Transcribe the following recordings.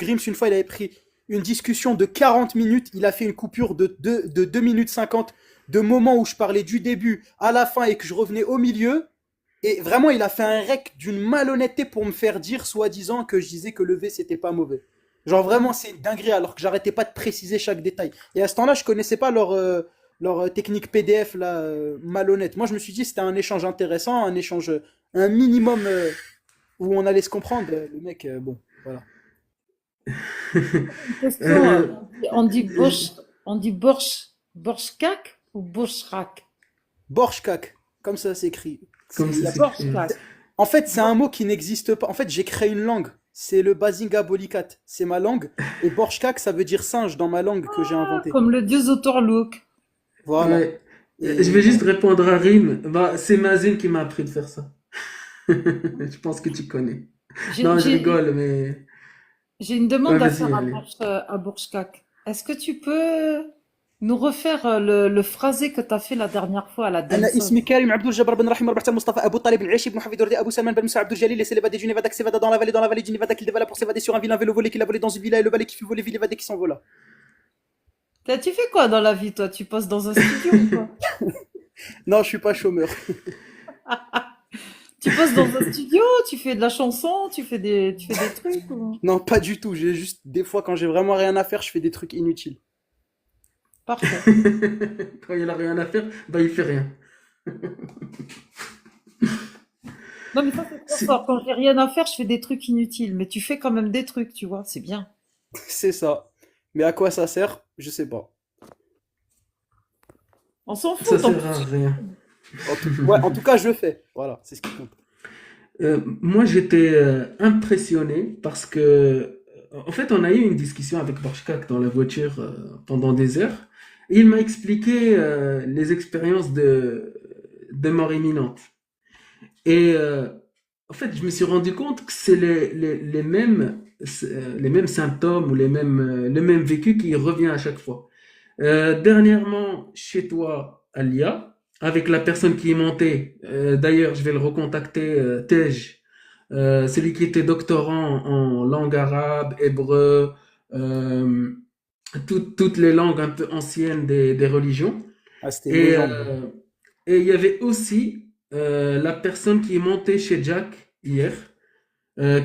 Grims, une fois, il avait pris une discussion de 40 minutes. Il a fait une coupure de 2 minutes 50 de moments où je parlais du début à la fin et que je revenais au milieu. Et vraiment, il a fait un rec d'une malhonnêteté pour me faire dire, soi-disant, que je disais que le V, c'était pas mauvais. Genre vraiment, c'est une dinguerie, alors que j'arrêtais pas de préciser chaque détail. Et à ce temps-là, je connaissais pas leur technique PDF là, malhonnête. Moi, je me suis dit, c'était un échange intéressant, un échange, un minimum où on allait se comprendre. Le mec, bon, voilà. Une question, Euh, je- on dit borshkak ou borshrak? Borshkak, comme ça s'écrit. Comme C'est, ça y a- s'écrit. Borshkak. En fait, c'est un mot qui n'existe pas. En fait, j'ai créé une langue. C'est le Bazinga Bolikat. C'est ma langue. Et Borshkak, ça veut dire singe dans ma langue que j'ai Ah, inventée. comme le dieu Zotorlouk. Voilà. Ouais. Je Et vais voilà. juste répondre à Rim. Bah, c'est Mazin qui m'a appris de faire ça. Je pense que tu connais. J'ai Non, je j'ai- rigole, mais... j'ai une Ouais, demande à vas-y, faire allez. À Borshkak. Est-ce que tu peux nous refaire le phrasé que tu as fait la dernière fois à la أنا dancehall? اسمي كريم عبد الجبار بن رحيم ربح المصطفى أبو طالب بن عيشي بن حفيظ وردي أبو سلمان بن موسى عبد الجليل laissez l'évader du Nevada qui s'évada dans la vallée du Nevada qu'il dévala pour s'évader sur un vilain vélo volé qu'il a volé dans une villa et le balai qui fut volé vil évadé qui s'envola. Tu fais quoi dans la vie, toi? Tu passes dans un studio ou quoi? Non, je suis pas chômeur. Tu passes dans un studio, tu fais de la chanson, tu fais des trucs ou... Non, pas du tout. J'ai juste des fois quand j'ai vraiment rien à faire, je fais des trucs inutiles. Parfait. Quand il a rien à faire, bah il fait rien. Non, mais ça, c'est trop C'est fort. Quand j'ai rien à faire, je fais des trucs inutiles. Mais tu fais quand même des trucs, tu vois. C'est bien. C'est ça. Mais à quoi ça sert? Je sais pas. On s'en Ça fout tant que sert à rien. Ouais, en tout cas, je fais. Voilà, c'est ce qui compte. Moi, j'étais impressionné parce que, en fait, on a eu une discussion avec Barshkak dans la voiture pendant des heures. Et il m'a expliqué les expériences de mort imminente. Et en fait, je me suis rendu compte que c'est les mêmes symptômes ou le même vécu qui revient à chaque fois. Dernièrement, chez toi, Alia, avec la personne qui est montée, d'ailleurs, je vais le recontacter, Tej, celui qui était doctorant en langue arabe, hébreu, euh, toutes les langues un peu anciennes des religions. Ah, c'était une Et, légende. et il y avait aussi la personne qui est montée chez Jack hier,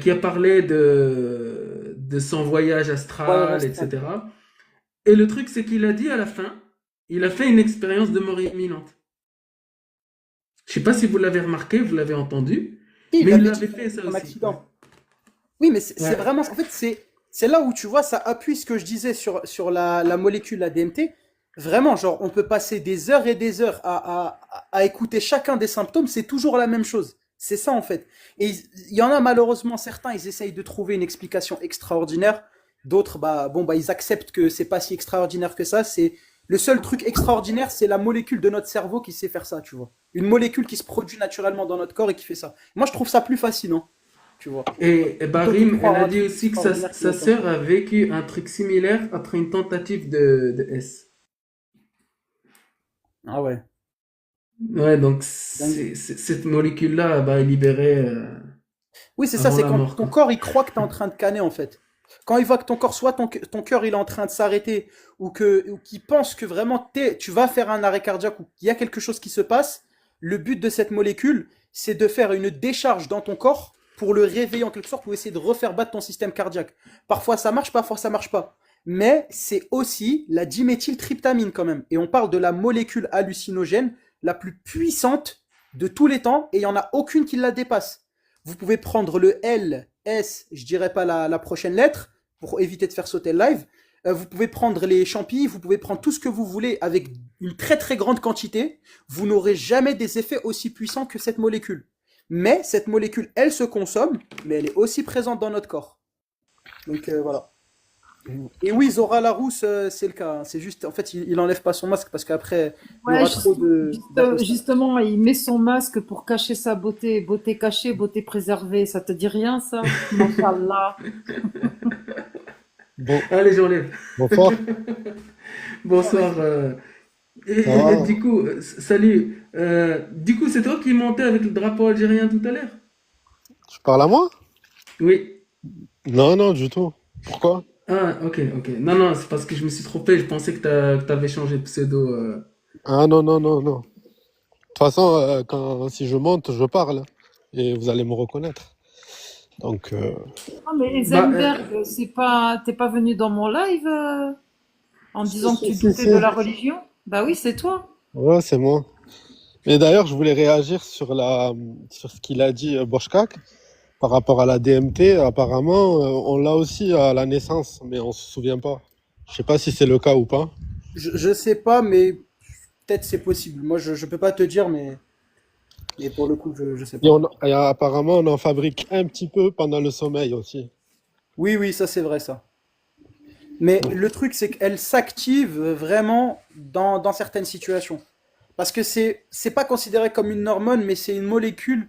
qui a parlé de son voyage Voyage astral, astral. etc. Et le truc, c'est qu'il a dit à la fin, il a fait une expérience de mort imminente. Je sais pas si vous l'avez remarqué, vous l'avez entendu, Si, il mais vient de il le avait dire, fait ça un aussi. Ouais. accident. Oui, mais c'est Ouais. vraiment, en fait, c'est là où tu vois, ça appuie ce que je disais sur la molécule ADMT. Vraiment, genre, on peut passer des heures et des heures à écouter chacun des symptômes, c'est toujours la même chose. C'est ça, en fait. Et il y en a malheureusement certains, ils essayent de trouver une explication extraordinaire. D'autres, bah, bon, bah, ils acceptent que c'est pas si extraordinaire que ça. C'est le seul truc extraordinaire, c'est la molécule de notre cerveau qui sait faire ça, tu vois. Une molécule qui se produit naturellement dans notre corps et qui fait ça. Moi, je trouve ça plus fascinant, tu vois. Et Plutôt que de Barim, elle croire a à un dit truc aussi que sa, extraordinaire qui sa n'est pas. sœur a vécu un truc similaire après une tentative de S. Ah ouais, Ouais, donc dingue. cette molécule-là, bah, est libérée Oui, c'est ça, avant c'est la quand mort, ton quoi. corps il croit que tu es en train de canner en fait. Quand il voit que ton corps, soit ton cœur il est en train de s'arrêter, ou qu'il pense que vraiment tu vas faire un arrêt cardiaque, ou qu'il y a quelque chose qui se passe, le but de cette molécule, c'est de faire une décharge dans ton corps pour le réveiller en quelque sorte, pour essayer de refaire battre ton système cardiaque. Parfois ça marche, parfois ça marche pas. Mais c'est aussi la diméthyltryptamine quand même. Et on parle de la molécule hallucinogène la plus puissante de tous les temps, et il n'y en a aucune qui la dépasse. Vous pouvez prendre le L, S, je dirais pas la prochaine lettre, pour éviter de faire sauter le live. Vous pouvez prendre les champis, vous pouvez prendre tout ce que vous voulez avec une très très grande quantité. Vous n'aurez jamais des effets aussi puissants que cette molécule. Mais cette molécule, elle se consomme, mais elle est aussi présente dans notre corps. Donc voilà. Et oui, Zora Larousse, c'est le cas, hein. C'est juste, en fait, il enlève pas son masque parce qu'après, il y Ouais, aura trop d'imposteurs. justement, il met son masque pour cacher sa beauté. Beauté cachée, beauté préservée. Ça te dit rien, ça? Mashallah. Bon, Allez, j'enlève. bonsoir, Ah, Bonsoir. vas-y. ça Du va? coup, salut. Du coup, c'est toi qui montais avec le drapeau algérien tout à l'heure? Tu parles à moi? Oui. Non, non, du tout. Pourquoi? Ah, ok, ok. Non, non, c'est parce que je me suis trompé. Je pensais que tu avais changé de pseudo. Ah non, non, non, non. De toute façon, si je monte, je parle. Et vous allez me reconnaître. Donc, Ah, mais Bah, Heisenberg, t'es pas venu dans mon live en si, disant que si, tu si, doutais si. de la religion? Bah oui, c'est toi. Ouais, c'est moi. Mais d'ailleurs, je voulais réagir sur ce qu'il a dit, Boşkak, par rapport à la DMT. Apparemment, on l'a aussi à la naissance, mais on se souvient pas. Je sais pas si c'est le cas ou pas. Je sais pas, mais peut-être c'est possible. Moi, je peux pas te dire, mais pour le coup, je sais pas. Apparemment, on en fabrique un petit peu pendant le sommeil aussi. Oui, oui, ça c'est vrai, ça. Mais le truc, c'est qu'elle s'active vraiment dans certaines situations. Parce que c'est pas considéré comme une hormone, mais c'est une molécule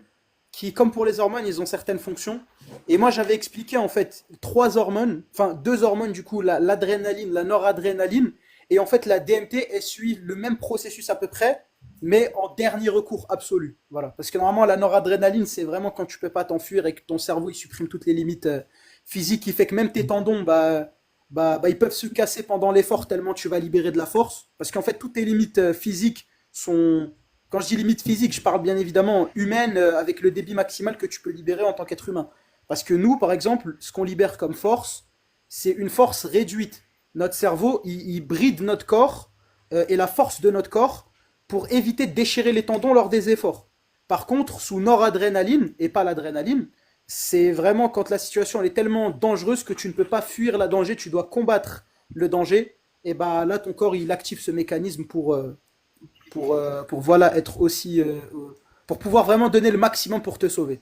qui, comme pour les hormones, ils ont certaines fonctions. Et moi, j'avais expliqué en fait trois hormones, enfin deux hormones du coup, l'adrénaline, la noradrénaline, et en fait la DMT, elle suit le même processus à peu près, mais en dernier recours absolu. Voilà. Parce que normalement, la noradrénaline, c'est vraiment quand tu peux pas t'enfuir et que ton cerveau il supprime toutes les limites physiques, qui fait que même tes tendons, ils peuvent se casser pendant l'effort tellement tu vas libérer de la force. Parce qu'en fait, toutes tes limites physiques sont, quand je dis limite physique, je parle bien évidemment humaine avec le débit maximal que tu peux libérer en tant qu'être humain. Parce que nous, par exemple, ce qu'on libère comme force, c'est une force réduite. Notre cerveau, il bride notre corps et la force de notre corps pour éviter de déchirer les tendons lors des efforts. Par contre, sous noradrénaline et pas l'adrénaline, c'est vraiment quand la situation elle est tellement dangereuse que tu ne peux pas fuir la danger, tu dois combattre le danger. Et bah là, ton corps il active ce mécanisme pour voilà, être aussi. Pour pouvoir vraiment donner le maximum pour te sauver.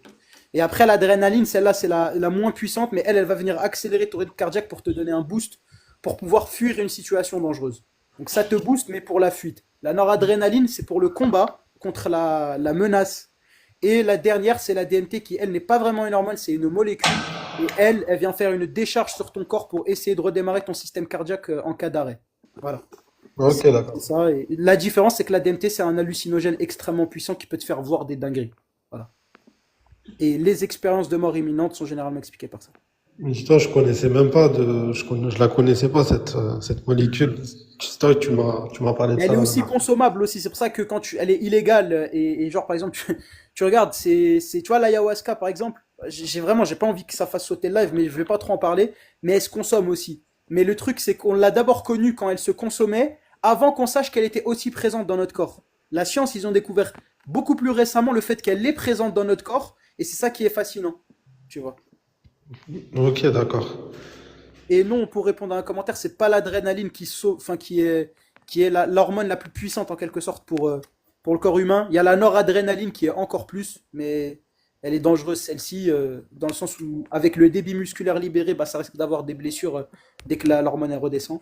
Et après, l'adrénaline, celle-là, c'est la moins puissante, mais elle va venir accélérer ton rythme cardiaque pour te donner un boost pour pouvoir fuir une situation dangereuse. Donc ça te booste, mais pour la fuite. La noradrénaline, c'est pour le combat contre la menace. Et la dernière, c'est la DMT qui, elle, n'est pas vraiment une hormone, c'est une molécule. Et elle vient faire une décharge sur ton corps pour essayer de redémarrer ton système cardiaque en cas d'arrêt. Voilà. Ok, C'est d'accord. ça. Et la différence, c'est que la DMT, c'est un hallucinogène extrêmement puissant qui peut te faire voir des dingueries. Voilà. Et les expériences de mort imminente sont généralement expliquées par ça. Mais dis-toi, je connaissais même pas je la connaissais pas, cette molécule. Dis-toi, tu m'as parlé de Mais elle ça est la aussi dernière fois. consommable aussi. C'est pour ça que elle est illégale et genre par exemple, tu regardes, tu vois l'ayahuasca par exemple. J'ai pas envie que ça fasse sauter le live, mais je vais pas trop en parler. Mais elle se consomme aussi. Mais le truc, c'est qu'on l'a d'abord connue quand elle se consommait, avant qu'on sache qu'elle était aussi présente dans notre corps. La science, ils ont découvert beaucoup plus récemment le fait qu'elle est présente dans notre corps, et c'est ça qui est fascinant, tu vois. Ok, d'accord. Et non, pour répondre à un commentaire, c'est pas l'adrénaline enfin, qui est l'hormone la plus puissante en quelque sorte pour le corps humain. Il y a la noradrénaline qui est encore plus, mais elle est dangereuse celle-ci, dans le sens où avec le débit musculaire libéré, bah, ça risque d'avoir des blessures dès que l'hormone elle redescend.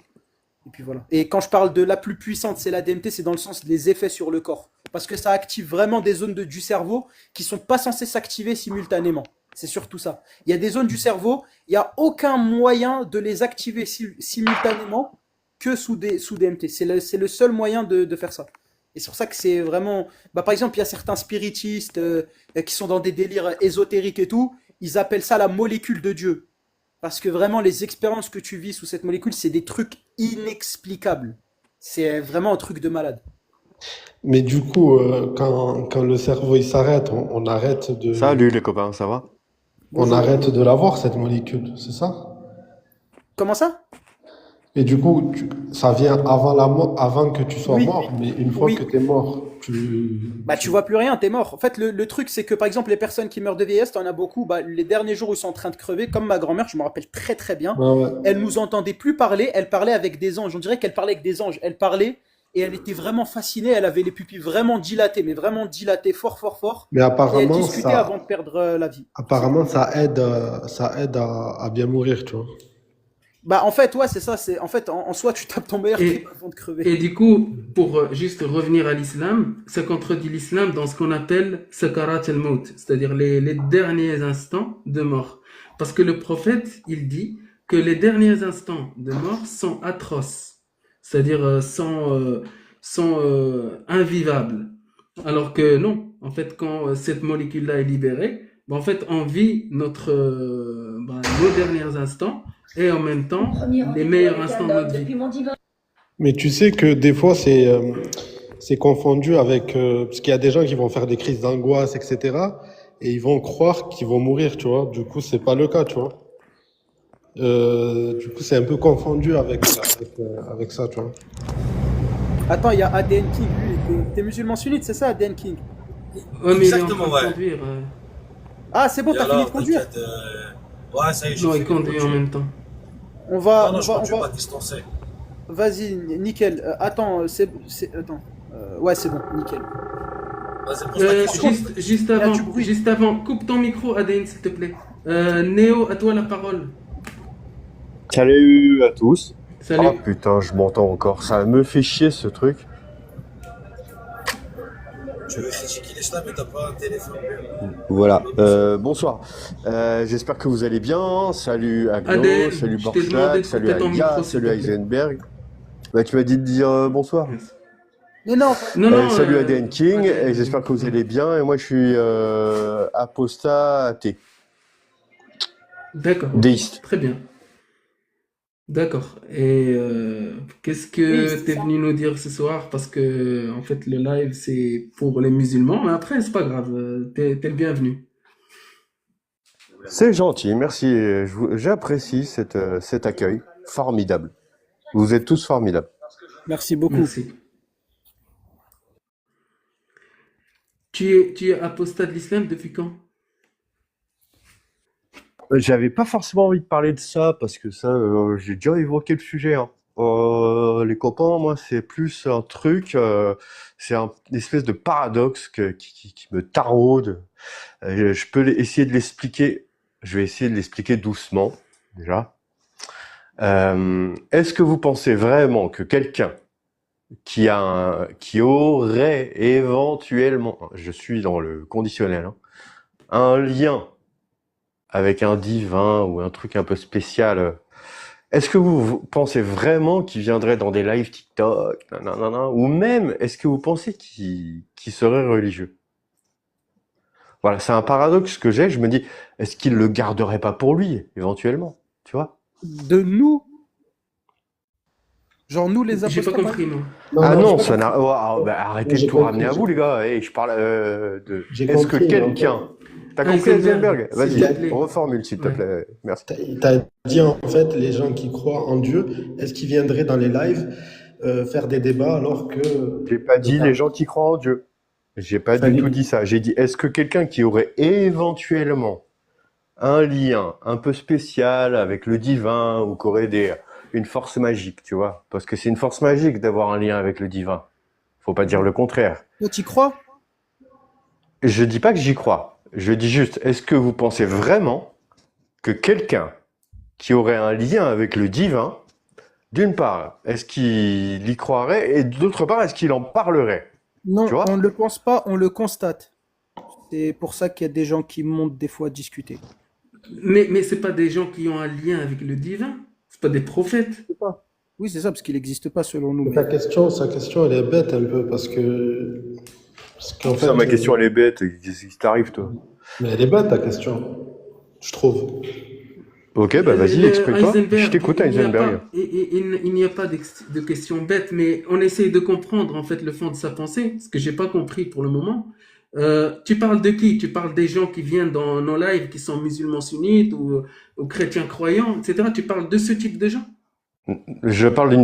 Et puis voilà. Et quand je parle de la plus puissante, c'est la DMT, c'est dans le sens des effets sur le corps. Parce que ça active vraiment des zones du cerveau qui sont pas censées s'activer simultanément. C'est surtout ça. Il y a des zones du cerveau, il n'y a aucun moyen de les activer simultanément que sous DMT. C'est le seul moyen de faire ça. Et c'est pour ça que c'est vraiment. Bah, par exemple, il y a certains spiritistes qui sont dans des délires ésotériques et tout. Ils appellent ça la molécule de Dieu. Parce que vraiment, les expériences que tu vis sous cette molécule, c'est des trucs inexplicables. C'est vraiment un truc de malade. Mais du coup, quand le cerveau il s'arrête, Salut les copains, ça va? on Bonjour. arrête de l'avoir, cette molécule, c'est ça? Comment ça? Et du coup, ça vient avant la mort, avant que tu sois Oui, mort, mais une fois que oui. tu es mort, Bah, tu vois plus rien, t'es mort. En fait, le truc, c'est que par exemple, les personnes qui meurent de vieillesse, t'en as beaucoup. Bah, les derniers jours où ils sont en train de crever, comme ma grand-mère, je me rappelle très très bien, Ouais, ouais. elle nous entendait plus parler, elle parlait avec des anges. On dirait qu'elle parlait avec des anges. Elle parlait et elle était vraiment fascinée. Elle avait les pupilles vraiment dilatées, mais vraiment dilatées fort, fort, fort. Mais Et elle discutait avant de perdre la vie. apparemment, ça aide à bien mourir, tu vois. Bah, en fait, ouais, c'est ça. En fait, en soi, tu tapes ton meilleur trip et, avant de crever. et du coup, pour juste revenir à l'islam, ça contredit l'islam dans ce qu'on appelle sakarat al-maut, c'est-à-dire les derniers instants de mort. Parce que le prophète, il dit que les derniers instants de mort sont atroces, c'est-à-dire sont invivables. Alors que non, en fait, quand cette molécule-là est libérée, ben, en fait, on vit nos derniers instants et en même temps les meilleurs instants de notre vie. Mais tu sais que des fois, c'est confondu avec... parce qu'il y a des gens qui vont faire des crises d'angoisse, etc. Et ils vont croire qu'ils vont mourir, tu vois. Du coup, c'est pas le cas, tu vois. Du coup, c'est un peu confondu avec ça, tu vois. Attends, il y a ADN King, lui. T'es musulman sunnite, c'est ça, ADN King? Ouais, mais il est en Exactement, train de ouais. conduire. Ah, c'est bon, Et t'as fini de alors, conduire? t'inquiète. Ouais, ça y est, j'ai Non, il fini de conduit en conduire. même temps. On va, Non, non, on je va, on conduis pas va. distancé. Vas-y, nickel. Attends, attends. Ouais, c'est bon, nickel. Vas-y, pose ta question. Juste Il y a du bruit. avant, coupe ton micro, ADN, s'il te plaît. Néo, à toi la parole. Salut à tous. Salut. Ah putain, je m'entends encore. Ça me fait chier ce truc. Tu veux critiquer l'islam et t'as pas un téléphone. Voilà. Bonsoir. J'espère que vous allez bien. Salut Agno, Adèle, salut je t'ai demandé Borchak, de salut couper ton Alia, micro, s'il salut te plaît. Heisenberg. Bah, tu m'as dit de dire bonsoir. Merci. Mais non, Non, Salut ADN King, ADN, et j'espère que vous allez bien. Et moi, je suis apostat athée, D'accord, déiste. très bien. D'accord. Et qu'est-ce Oui, que c'est t'es ça. venu nous dire ce soir? Parce que en fait le live c'est pour les musulmans, mais après c'est pas grave, t'es le bienvenu. C'est gentil, merci. J'apprécie cet accueil formidable. Vous êtes tous formidables. merci beaucoup. Merci. Tu es apostat de l'islam depuis quand? J'avais pas forcément envie de parler de ça parce que ça, j'ai déjà évoqué le sujet, hein. Les copains, moi, c'est plus un truc, c'est une espèce de paradoxe qui me taraude. Je peux essayer de l'expliquer. Je vais essayer de l'expliquer doucement, déjà. Est-ce que vous pensez vraiment que quelqu'un qui aurait éventuellement, je suis dans le conditionnel, hein, un lien avec un divin ou un truc un peu spécial, est-ce que vous pensez vraiment qu'il viendrait dans des lives TikTok, nanana, ou même est-ce que vous pensez qu'il serait religieux? Voilà, c'est un paradoxe que j'ai. Je me dis, est-ce qu'il le garderait pas pour lui, éventuellement, tu vois? De nous, genre nous les J'ai pas apostats. compris moi. Ah non, j'ai ça pas n'a. compris. Oh, ah, bah, arrêtez de J'ai tout compris, ramener à j'ai vous, les gars. Hey, je parle de. J'ai Est-ce que compris, mais en quelqu'un. T'as compris, Heisenberg, Heisenberg? s'il te Vas-y, plaît. reformule, s'il te Ouais. plaît. Merci. T'as dit en fait, les gens qui croient en Dieu, est-ce qu'ils viendraient dans les lives faire des débats alors que... J'ai pas dit les gens qui croient en Dieu. J'ai pas du tout dit ça. J'ai dit, est-ce que quelqu'un qui aurait éventuellement un lien un peu spécial avec le divin ou qui aurait une force magique, tu vois? Parce que c'est une force magique d'avoir un lien avec le divin. Faut pas dire le contraire. Toi, t'y crois? Je dis pas que j'y crois. Je dis juste, est-ce que vous pensez vraiment que quelqu'un qui aurait un lien avec le divin, d'une part, est-ce qu'il y croirait et d'autre part, est-ce qu'il en parlerait? Non, Tu vois? on ne le pense pas, on le constate. C'est pour ça qu'il y a des gens qui montent des fois discuter. Mais c'est pas des gens qui ont un lien avec le divin, c'est pas des prophètes. Je sais pas. Oui, c'est ça, parce qu'il n'existe pas selon nous. Sa Mais... question, elle est bête un peu parce qu'en fait, Ça, ma question, elle est bête. Qu'est-ce qui t'arrive, toi? mais elle est bête ta question, je trouve. Ok, bah vas-y, exprime-toi. Heisenberg, Je t'écoute, Heisenberg. il n'y a pas de question bête, mais on essaie de comprendre en fait le fond de sa pensée, ce que j'ai pas compris pour le moment. Tu parles de qui? Tu parles des gens qui viennent dans nos lives, qui sont musulmans sunnites ou chrétiens croyants, etc. Tu parles de ce type de gens? Je parle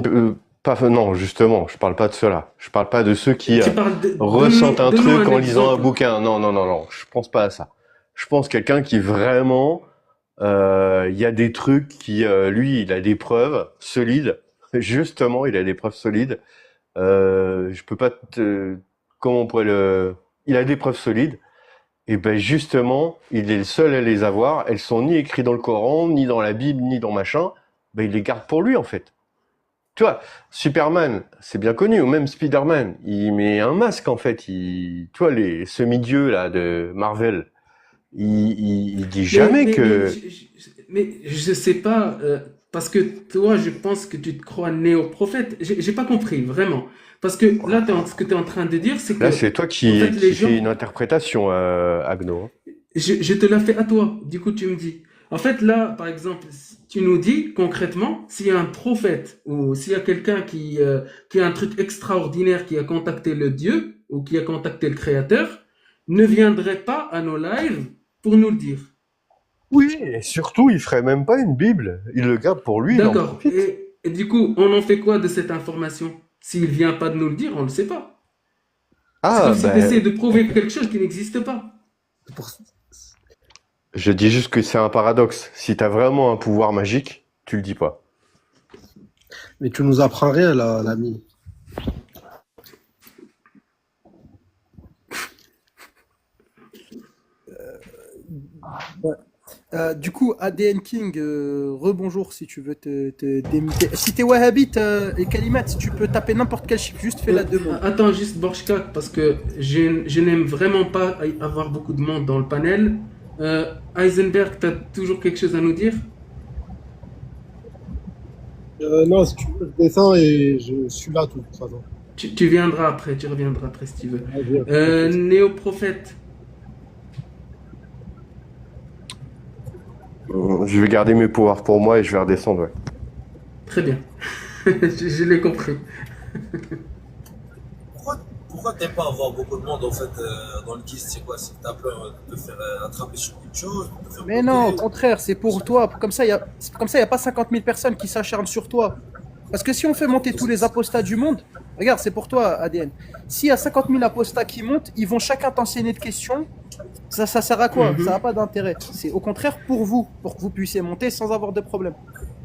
non, justement, je parle pas de ceux-là. Je parle pas de ceux qui Tu parles ressentent un donne-nous truc en lisant un exemple. bouquin. Non, je pense pas à ça. Je pense quelqu'un qui vraiment, il y a des trucs qui, lui, il a des preuves solides. Justement, il a des preuves solides. Je peux pas comment on pourrait il a des preuves solides. Et ben justement, il est le seul à les avoir. Elles sont ni écrites dans le Coran, ni dans la Bible, ni dans machin. Ben il les garde pour lui en fait. Tu vois, Superman, c'est bien connu, ou même Spider-Man, il met un masque en fait. Tu vois, les semi-dieux là de Marvel, il dit jamais que. Mais je sais pas, parce que toi, je pense que tu te crois néo-prophète. J'ai pas compris, vraiment. Parce que là, ce que tu es en train de dire, c'est que Là, c'est toi qui, en fait, les gens, fais une interprétation, Agno. je te la fais à toi, du coup, tu me dis. En fait, là, par exemple, tu nous dis concrètement, s'il y a un prophète ou s'il y a quelqu'un qui a un truc extraordinaire, qui a contacté le Dieu ou qui a contacté le Créateur, ne viendrait pas à nos lives pour nous le dire. Oui, et surtout, il ferait même pas une Bible. Il le garde pour lui, il en D'accord. profite. Et du coup, on en fait quoi de cette information? S'il vient pas de nous le dire, on ne le sait pas. C'est Ah, comme s'il ben, essaie de prouver quelque chose qui n'existe pas. Pour- je dis juste que c'est un paradoxe. Si t'as vraiment un pouvoir magique, tu le dis pas. Mais tu nous apprends rien là, l'ami. Ouais. Du coup, ADN King, rebonjour si tu veux te démuter. Si t'es wahhabite, et Kalimat, tu peux taper n'importe quel chiffre, juste fais la demande. Attends, juste Borchka, parce que je n'aime vraiment pas avoir beaucoup de monde dans le panel. Heisenberg, tu as toujours quelque chose à nous dire? Non, si tu veux, je descends et je suis là de toute façon. Tu viendras après, tu reviendras après si tu veux. Vas-y. Néoprophète, Je vais garder mes pouvoirs pour moi et je vais redescendre, ouais. très bien. Je l'ai compris. Pourquoi t'aimes pas avoir beaucoup de monde en fait dans le guest? C'est quoi? C'est que t'as peur de te faire attraper sur quelque chose, de te faire Mais non, au bloquer? contraire, c'est pour toi. Comme ça, il y a pas 50 000 personnes qui s'acharnent sur toi. Parce que si on fait monter tous les apostats du monde, regarde, c'est pour toi, ADN. S'il y a 50 000 apostats qui montent, ils vont chacun t'enseigner de questions. Ça sert à quoi? Ça n'a pas d'intérêt. C'est au contraire pour vous, pour que vous puissiez monter sans avoir de problème.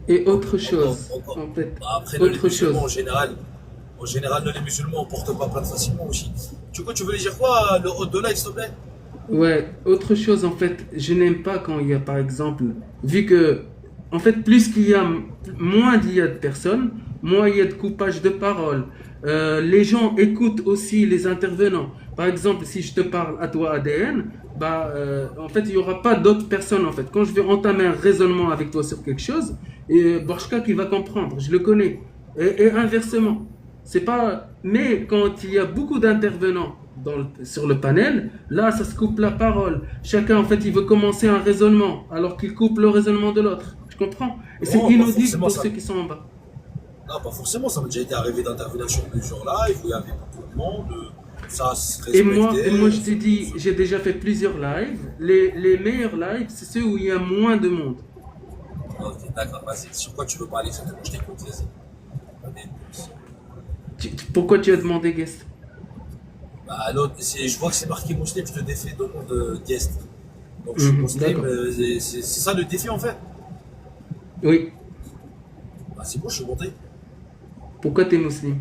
Et autre chose, Encore. en fait, Bah, après, nous, les autre musulmans, chose. en général, nous, les musulmans, on porte pas plainte facilement aussi. Du coup, tu voulais dire quoi, le au-delà, s'il te plaît? Ouais, autre chose en fait, je n'aime pas quand il y a par exemple, vu que, en fait, plus qu'il y a, moins il y a de personnes, moins il y a de coupage de parole. Les gens écoutent aussi les intervenants. Par exemple, si je te parle à toi ADN, en fait, il n'y aura pas d'autres personnes en fait. Quand je vais entamer un raisonnement avec toi sur quelque chose, et Borchka qui va comprendre, je le connais. Et inversement. C'est pas. Mais quand il y a beaucoup d'intervenants sur le panel, là, ça se coupe la parole. Chacun, en fait, il veut commencer un raisonnement, alors qu'il coupe le raisonnement de l'autre. Tu comprends? Et c'est Non, pas inaudible forcément pour ça. ceux qui sont en bas. Non, pas forcément, ça m'a déjà été arrivé d'intervenir sur plusieurs lives où il y avait beaucoup de monde, ça se Et moi, respectait. je t'ai dit, j'ai déjà fait plusieurs lives. Les meilleurs lives, c'est ceux où il y a moins de monde. Ok, d'accord, vas-y. Sur quoi tu veux parler exactement? Je t'écoute, vas-y. Pourquoi tu as demandé guest? Bah, l'autre, je vois que c'est marqué musulman, je te défie de nom de guest. Donc je suis musulman, D'accord. c'est ça le défi en fait. Oui. Bah, c'est bon, je suis monté. Pourquoi tu es musulman?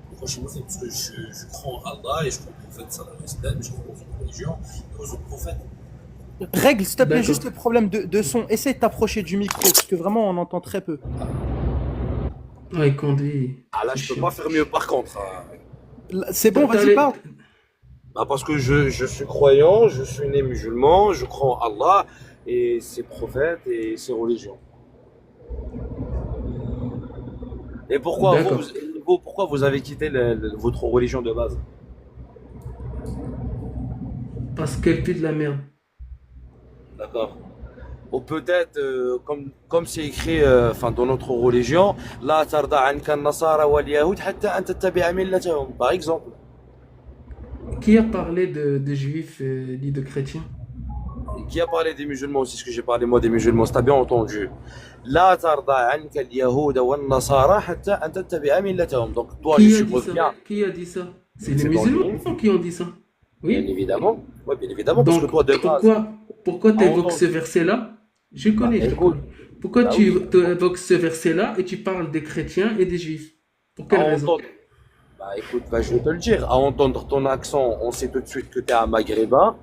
Pourquoi je suis musulman? Parce que je crois en Allah et je crois au prophète sallallahu alayhi wa sallam, je crois aux autres religions et aux autres prophètes. Règle, s'il te plaît, D'accord. juste le problème de son. Essaie de t'approcher du micro, parce que vraiment, on entend très peu. Ah, il conduit. Ah là, C'est je peux chiant. pas faire mieux par contre, hein. Là, c'est bon, T'as vas-y, les- parle. Bah, parce que je suis croyant, je suis né musulman, je crois en Allah et ses prophètes et ses religions. Et pourquoi D'accord. pourquoi vous avez quitté votre religion de base? Parce qu'elle pue de la merde. D'accord. Ou peut-être, comme c'est écrit enfin, dans notre religion, La tarda anka an-nasara wal yahud hatta an tattabi'a millatahum, par exemple. Qui a parlé de juifs ni de chrétiens? Qui a parlé des musulmans aussi, ce que j'ai parlé moi des musulmans, t'as bien entendu. La tarda anka al-yahuda wan-nasara hatta an tattabi'a millatahum. Donc toi, je Qui a dit suppose ça? bien, Qui a dit ça? C'est les c'est dans le musulmans livre, qui ont dit ça. bien Oui. évidemment. Ouais, bien évidemment, parce que Donc, toi, de base, pourquoi tu à évoques entendre, ce verset-là? Je bah, connais, je te écoute, connais. Pourquoi bah tu oui, évoques ce verset-là et tu parles des chrétiens et des juifs? Pour à quelle raison? entendre, bah écoute, bah, je vais te le dire, à entendre ton accent, on sait tout de suite que tu es un maghrébin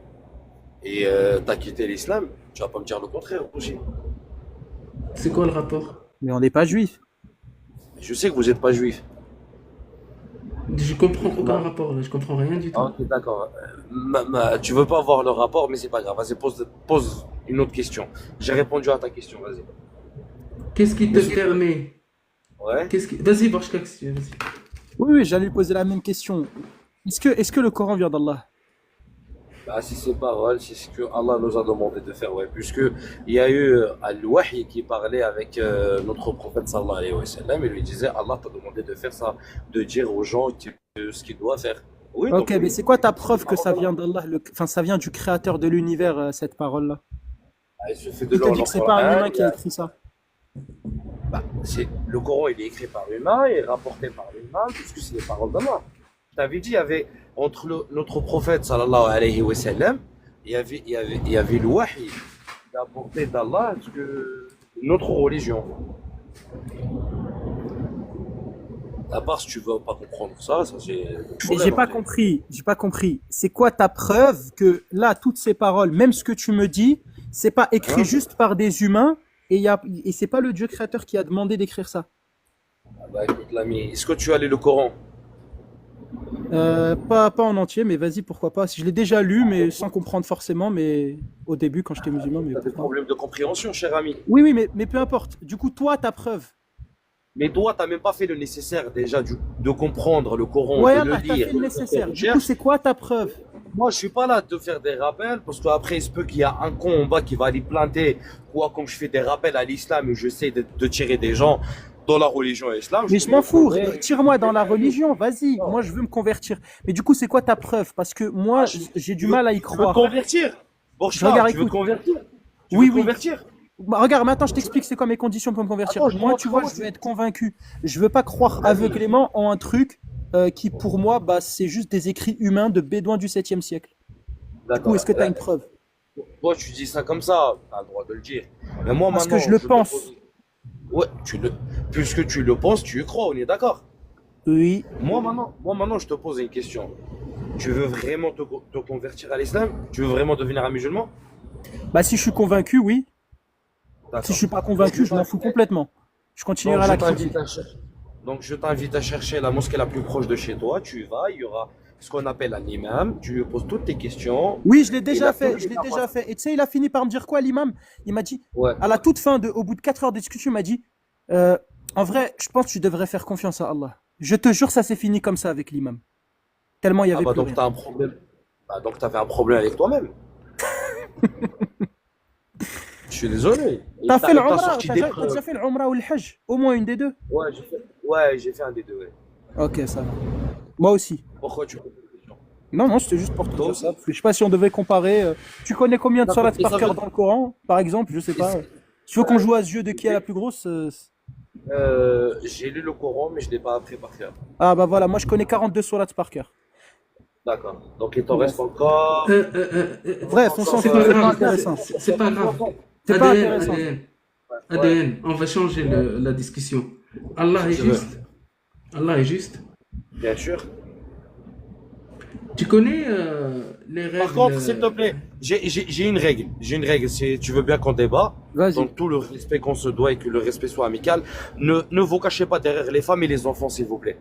et t'as quitté l'islam, tu vas pas me dire le contraire aussi. C'est quoi le rapport? Mais on n'est pas juif. Je sais que vous n'êtes pas juif. Je comprends aucun Bah, rapport là, je comprends rien du tout. ok, d'accord. Tu veux pas voir le rapport, mais c'est pas grave. Vas-y, pose une autre question. J'ai répondu à ta question, vas-y. Qu'est-ce qui te Monsieur, permet? ouais. Vas-y, Borchka, si tu veux, vas-y. Oui, oui, j'allais lui poser la même question. Est-ce que le Coran vient d'Allah? Bah, c'est ces paroles, c'est ce que Allah nous a demandé de faire, ouais, puisque il y a eu Al-Wahy qui parlait avec notre prophète sallallahu alayhi wa sallam et lui disait Allah t'a demandé de faire ça, de dire aux gens ce qu'ils doivent faire. Oui, Ok, donc mais oui, c'est quoi ta c'est des preuve que paroles ça d'Allah. vient d'Allah, enfin ça vient du créateur de l'univers, cette parole-là? Ah, il suffit de Qui te lire dit le que c'est pas un Coran, humain qui a écrit ça? le Coran il est écrit par l'humain et rapporté par l'humain, puisque c'est les paroles d'Allah. Je t'avais dit, il y avait entre notre prophète sallallahu alayhi wa sallam, il y avait le wahy, apporté d'Allah, que notre religion. À part si tu veux pas comprendre ça, ça c'est le Et j'ai problème pas après. compris, j'ai pas compris. C'est quoi ta preuve que là, toutes ces paroles, même ce que tu me dis, c'est pas écrit Hein? juste par des humains et c'est pas le Dieu créateur qui a demandé d'écrire ça? Ah bah écoute l'ami, est-ce que tu as lu le Coran? Pas en entier, mais vas-y, pourquoi pas. Je l'ai déjà lu, mais sans comprendre forcément, mais au début, quand j'étais musulman, mais Tu as des pourquoi? problèmes de compréhension, cher ami. Oui, oui, mais peu importe. Du coup, toi, ta preuve. Mais toi, tu n'as même pas fait le nécessaire déjà de comprendre le Coran, Ouais, de le Allah, t'as lire, fait de le faire tes nécessaire. Du coup, recherches. c'est quoi ta preuve? Moi, je suis pas là de te faire des rappels parce qu'après, il se peut qu'il y a un con en bas qui va aller planter. Quoi, comme je fais des rappels à l'islam et j'essaie de tirer des gens dans la religion islam, je Mais te je m'en fous, répondrai. tire-moi dans la religion, vas-y. Moi, je veux me convertir. Mais du coup, c'est quoi ta preuve? Parce que moi, Ah, j'ai du tu veux, mal à y tu veux te croire. convertir? Je Borchard, regarde, tu veux te écoute. convertir? Tu veux Oui, te oui. convertir? Bah, regarde, maintenant, je t'explique c'est quoi mes conditions pour me convertir. Attends, je te Moi, montre tu vois, comment je je veux vais. être convaincu. Je veux pas croire Vas-y. aveuglément en un truc qui, pour moi, bah, c'est juste des écrits humains de bédouins du 7e siècle. Du coup, D'accord. est-ce que tu as une preuve? Toi, tu dis ça comme ça, tu as le droit de le dire. Mais moi, Parce que je maintenant, le je te pense. pose. Ouais, puisque tu le penses, tu y crois, on est d'accord. Oui. Moi, maintenant, je te pose une question. Tu veux vraiment te convertir à l'islam? Tu veux vraiment devenir un musulman? Bah, si je suis convaincu, oui. Si je D'accord. suis pas Donc, convaincu, je m'en fous complètement. Je donc, continuerai à je la t'invite critiquer. à chercher. Donc, je t'invite à chercher la mosquée la plus proche de chez toi. Tu y vas, il y aura ce qu'on appelle un imam. Tu lui poses toutes tes questions. Oui, je l'ai Il a déjà toutes fait, je les l'ai déjà informations. fait. Et tu sais, il a fini par me dire quoi, l'imam? Il m'a dit, Ouais. à la toute fin, au bout de 4 heures de discussion, il m'a dit, euh, en vrai, je pense que tu devrais faire confiance à Allah. Je te jure, ça s'est fini comme ça avec l'imam. Tellement il y Ah avait bah plus donc rien. t'as un problème. Ah, donc t'avais un problème avec toi-même. Je suis désolé. T'as fait Et t'as l'Umrah, sorti des t'as déjà preuves. fait l'Umrah ou le Hajj? Au moins une des deux? Ouais, j'ai fait un des deux. Ouais. Ok, ça va. Moi aussi. Pourquoi tu poses cette question? Non, non, c'était juste pour te Toi dire ça. aussi? Parce que je sais pas si on devait comparer. Tu connais combien de D'accord. sourates Et par ça cœur veut. dans le Coran, par exemple? Je sais et pas. ça- Tu veux qu'on joue à ce jeu de qui est la plus grosse? J'ai lu le Coran, mais je l'ai pas appris par cœur. Ah bah voilà, moi je connais 42 sourates par cœur. D'accord. Donc il t'en Bref. reste encore. Bref, on s'en Encore c'est fout, pas c'est pas grave, intéressant. c'est pas grave. C'est pas ADN, intéressant. ADN, Ouais. ADN, on va changer la discussion. Allah est Si tu veux. juste. Allah est juste. Bien sûr. Tu connais les Par règles. contre, s'il te plaît, j'ai une règle. J'ai une règle. Si tu veux bien qu'on débat, Vas-y. dans tout le respect qu'on se doit et que le respect soit amical, ne vous cachez pas derrière les femmes et les enfants, s'il vous plaît.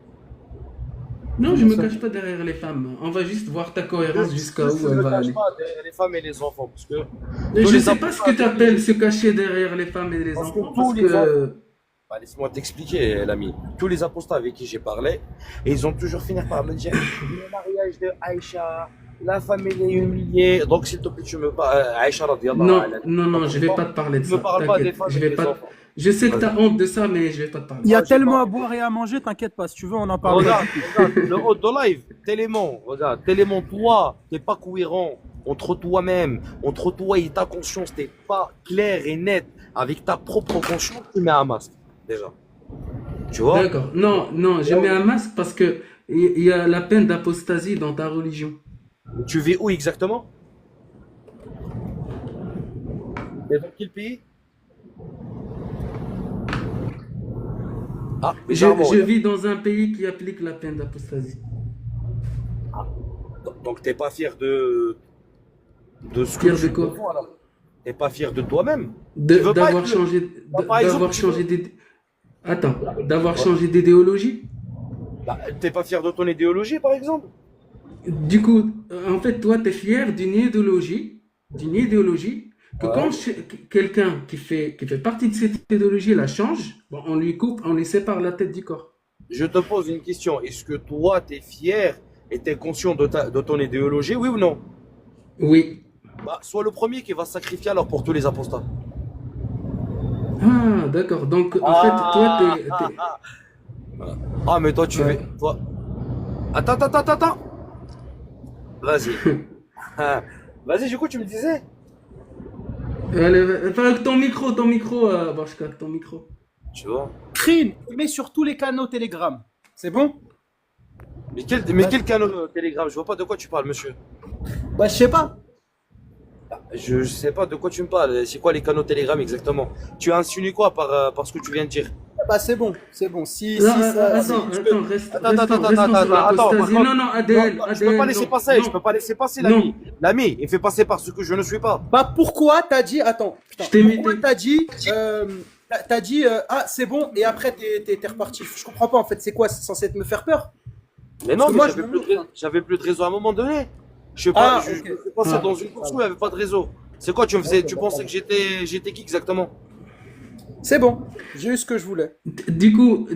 Non, je me cache pas derrière les femmes. On va juste voir ta cohérence jusqu'à Juste où ne elle me va cache aller. pas derrière les femmes et les enfants, parce que Mais tous je les sais pas ce que tu appelles se cacher derrière les femmes et les Parce que enfants, tous parce les que Bah, laisse-moi t'expliquer, l'ami. Tous les apostats avec qui j'ai parlé, et ils ont toujours fini par me dire le mariage de Aïcha, la famille est humiliée. Donc, s'il te plaît, tu me parles. Aïcha, radiallahu non, anha. non, non, Donc, je vais pas te parler de ne me ça. parle pas des T'inquiète, femmes je et vais des pas. enfants. Je sais que Vas-y. t'as honte de ça, mais je vais pas te parler Il de y a ça. Moi, j'ai tellement pas. à boire et à manger, t'inquiète pas. Si tu veux, on en parlera. Regarde, le haut de live, Télémon, toi, t'es pas cohérent entre toi-même, entre toi et ta conscience, t'es pas clair et net avec ta propre conscience, tu mets un masque, déjà. Tu vois? D'accord. Non, non, j'ai mis un masque parce que il y a la peine d'apostasie dans ta religion. Tu vis où exactement? Et dans quel pays? Ah, Je, bizarrement, je vis dans un pays qui applique la peine d'apostasie. donc t'es pas fier de ce que Fier de tu quoi? comprends, alors. T'es pas fier de toi-même. Tu veux pas D'avoir être changé, Bah, par exemple, d'avoir tu changé veux- Attends, d'avoir changé d'idéologie. Bah, t'es pas fier de ton idéologie, par exemple? Du coup, en fait, toi, tu es fier d'une idéologie que Ouais. quand quelqu'un qui fait partie de cette idéologie la change, bon, on lui coupe, on lui sépare la tête du corps. Je te pose une question. Est-ce que toi, t'es fier et t'es conscient de ton idéologie, oui ou non? Oui. Bah, sois le premier qui va se sacrifier alors pour tous les apostats. Ah, d'accord. Donc, en fait, toi, Ah, mais toi, tu Ouais. veux. Toi. Attends. Vas-y. Ah, vas-y, du coup, tu me disais? Allez, enfin, ton micro, Barshka, ton micro. Tu vois? Crine, mets sur tous les canaux Telegram. C'est bon? Mais quel canal Telegram? Je vois pas de quoi tu parles, monsieur. Bah, je sais pas. Je sais pas de quoi tu me parles. C'est quoi les canaux Telegram exactement? Tu as insinué quoi par ce que tu viens de dire? Bah, c'est bon, c'est bon. Si, Non, si ça. attends, Attends, restons sur attends. l'apostasie. Non, non, ADN, Non, je peux pas ADN, laisser non, passer, je non, peux pas laisser passer non. l'ami. L'ami, il fait passer par ce que je ne suis pas. Bah, pourquoi t'as dit. Attends, putain. Je t'ai Pourquoi muté. t'as dit. T'as dit. Ah, c'est bon, et après, t'es reparti. Je comprends pas, en fait. C'est quoi? C'est censé me faire peur? Mais non, Parce que mais moi, j'avais plus de réseau à un moment donné. Je sais Ah, pas, je ok. me suis passé Ah. dans une course où il n'y avait pas de réseau. C'est quoi, tu pensais que j'étais qui exactement? C'est bon, j'ai eu ce que je voulais. Du coup,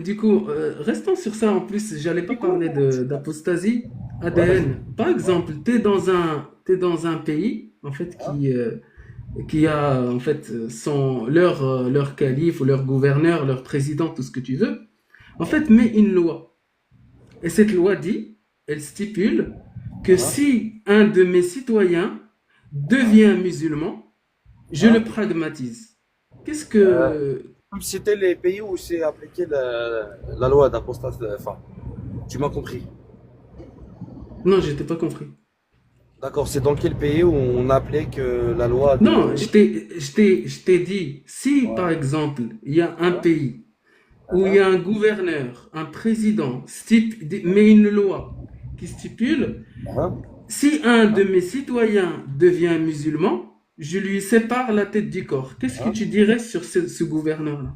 restons sur ça. En plus, j'allais pas parler d'apostasie. ADN. Par exemple, t'es dans un pays, en fait, qui a, en fait, leur calife ou leur gouverneur, leur président, tout ce que tu veux. En fait, met une loi. Et cette loi dit, elle stipule que si un de mes citoyens devient musulman, je le pragmatise. Qu'est-ce que... Comme c'était les pays où c'est appliqué la loi d'apostat. Enfin, tu m'as compris. Non, je t'ai pas compris. D'accord, c'est dans quel pays où on appelait que la loi. Non, je t'ai dit, si par exemple, il y a un pays où il y a un gouverneur, un président, met une loi qui stipule, Hein? si un de mes citoyens devient musulman, je lui sépare la tête du corps. Qu'est-ce que tu dirais sur ce gouverneur-là?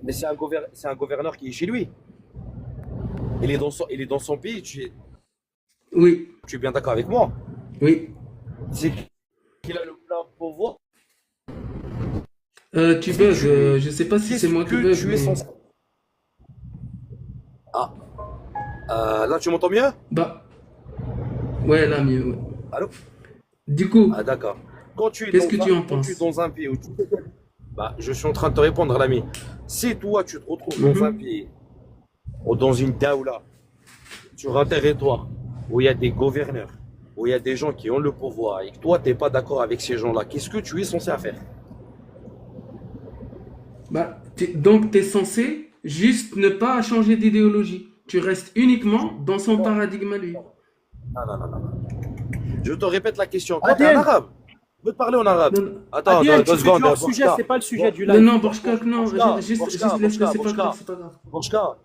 Mais c'est un gouverneur qui est chez lui. Il est dans son pays, Oui, tu es bien d'accord avec moi? oui. C'est qu'il a le plein pouvoir. Tu bugs, je sais pas si c'est moi qui Qu'est-ce que bug, tu es mais... censé. Ah, là tu m'entends mieux? Bah, ouais, là, mieux, ouais. Allô? Du coup, Ah d'accord. qu'est-ce que tu en Quand tu es penses? dans un pays où bah, je suis en train de te répondre, l'ami. Si toi tu te retrouves dans un pays ou dans une daoula, sur un territoire où il y a des gouverneurs, où il y a des gens qui ont le pouvoir et que toi t'es pas d'accord avec ces gens-là, qu'est-ce que tu es censé faire? Bah, donc, tu es censé juste ne pas changer d'idéologie. Tu restes uniquement dans son paradigme à lui. Non. Je te répète la question. Toi, t'es ADN. un arabe. Je veux te parler en arabe. Non, non, Attends, ADN, deux tu fais secondes. du hors-sujet, c'est pas le sujet du non, live. non, Borchka, non, Borchka, juste Borchka, laisse-le, c'est pas Borchka. grave, c'est pas grave. Borchka,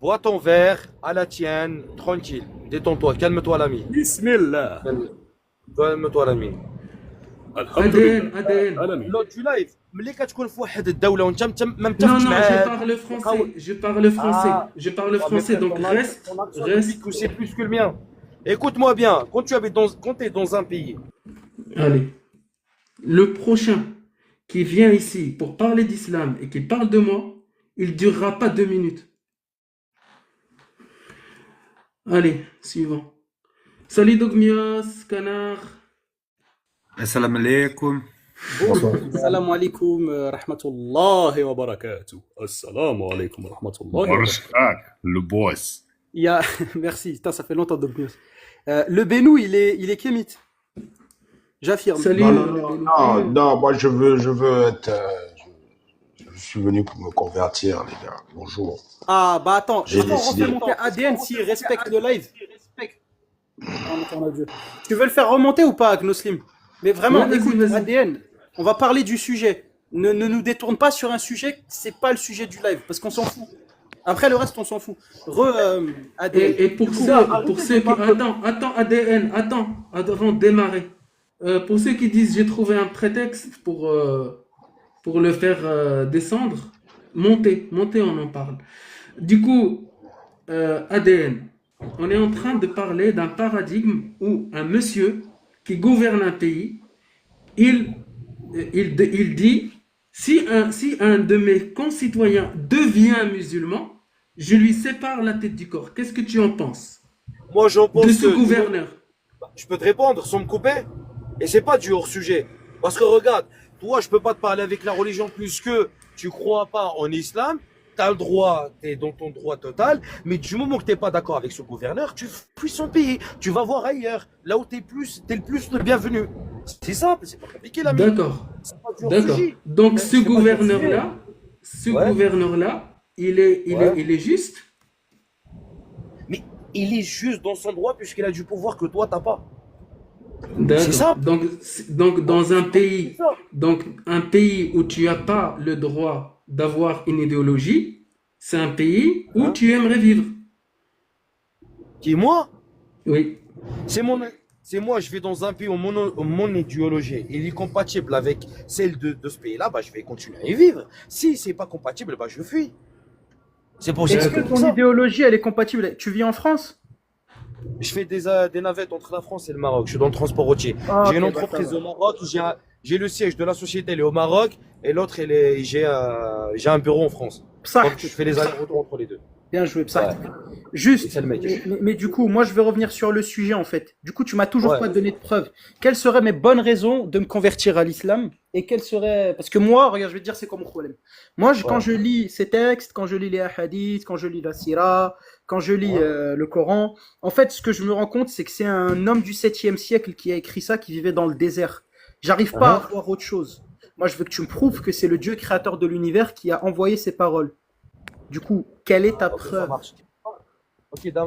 bois ton verre à la tienne, tranquille. Détends-toi, calme-toi l'ami. Bismillah. Calme-toi l'ami. ADN. L'autre du live, ملي كتكون في واحد الدولة وانت ما Non, متفقش non, معاه. je parle français, donc reste. Que c'est plus que le mien. Écoute-moi bien, quand tu es dans un pays, Allez, le prochain qui vient ici pour parler d'islam et qui parle de moi, il durera pas 2 minutes. Allez, suivant. Salut Dogmios, canard. Assalamu alaikum. Assalamu alaikum, rahmatullahi wa barakatuh. Assalamu alaikum, rahmatullahi wa barakatuh. Borshak, le boss. Il y a... Merci, putain, ça fait longtemps de news. Le Bénou, il est kémite. J'affirme. Salut. Non, moi je veux être. Je suis venu pour me convertir, les gars. Bonjour. Ah, bah attends, J'ai on décidé. refait monter ADN s'il respecte le live. Tu veux le faire remonter ou pas, Agnoslim? Mais vraiment, Ouais, vas-y, écoute, vas-y. ADN, on va parler du sujet. Ne nous détourne pas sur un sujet, c'est pas le sujet du live, parce qu'on s'en fout. Après, le reste, on s'en fout. ADN. Et pour ceux qui... Attends, ADN, avant de démarrer. Pour ceux qui disent j'ai trouvé un prétexte pour le faire descendre, montez, on en parle. Du coup, ADN, on est en train de parler d'un paradigme où un monsieur qui gouverne un pays, il dit, si un de mes concitoyens devient musulman, je lui sépare la tête du corps. Qu'est-ce que tu en penses moi j'en pense de ce que gouverneur? je peux te répondre sans me couper. Et c'est pas du hors-sujet. Parce que regarde, toi, je peux pas te parler avec la religion plus que tu crois pas en islam. T'as le droit, t'es dans ton droit total. Mais du moment que t'es pas d'accord avec ce gouverneur, tu fuis son pays. Tu vas voir ailleurs. Là où t'es le plus le bienvenu. C'est simple, c'est pas compliqué, l'ami. D'accord, C'est pas du d'accord. hors-sujet. Donc ce C'est pas du hors-sujet. gouverneur-là, ce Ouais. gouverneur-là, il est juste. Mais il est juste dans son droit puisqu'il a du pouvoir que toi, t'as pas. C'est D'accord. simple. Donc dans un C'est pays, ça. donc un pays où tu n'as pas le droit d'avoir une idéologie, c'est un pays où Hein? tu aimerais vivre. Qui, moi? Oui. C'est moi, je vais dans un pays où mon idéologie il est compatible avec celle de ce pays-là, bah, je vais continuer à y vivre. Si c'est pas compatible, bah, je fuis. C'est pour Est-ce que c'est pour ton ça. idéologie, elle est compatible? Tu vis en France? Je fais des navettes entre la France et le Maroc. Je suis dans le transport routier. Ah, J'ai une ok, bah, ça entreprise va. au Maroc. J'ai le siège de la société, elle est au Maroc, et l'autre, j'ai un bureau en France. Donc, Psart. je fais les allers-retours entre les deux. Bien joué, Psart. Ouais. Juste, C'est le mec. mais du coup, moi je vais revenir sur le sujet en fait. Du coup, tu m'as toujours Ouais. pas donné de preuves. Quelles seraient mes bonnes raisons de me convertir à l'islam? Et quelles seraient. Parce que moi, regarde, je vais te dire, c'est quoi mon problème. Moi, quand Ouais. je lis ces textes, quand je lis les hadiths, quand je lis la sira, quand je lis Ouais. le Coran, en fait, ce que je me rends compte, c'est que c'est un homme du 7e siècle qui a écrit ça, qui vivait dans le désert. J'arrive pas à voir autre chose. Moi, je veux que tu me prouves que c'est le Dieu créateur de l'univers qui a envoyé ces paroles. Du coup, quelle est ta Ok, ça preuve? marche.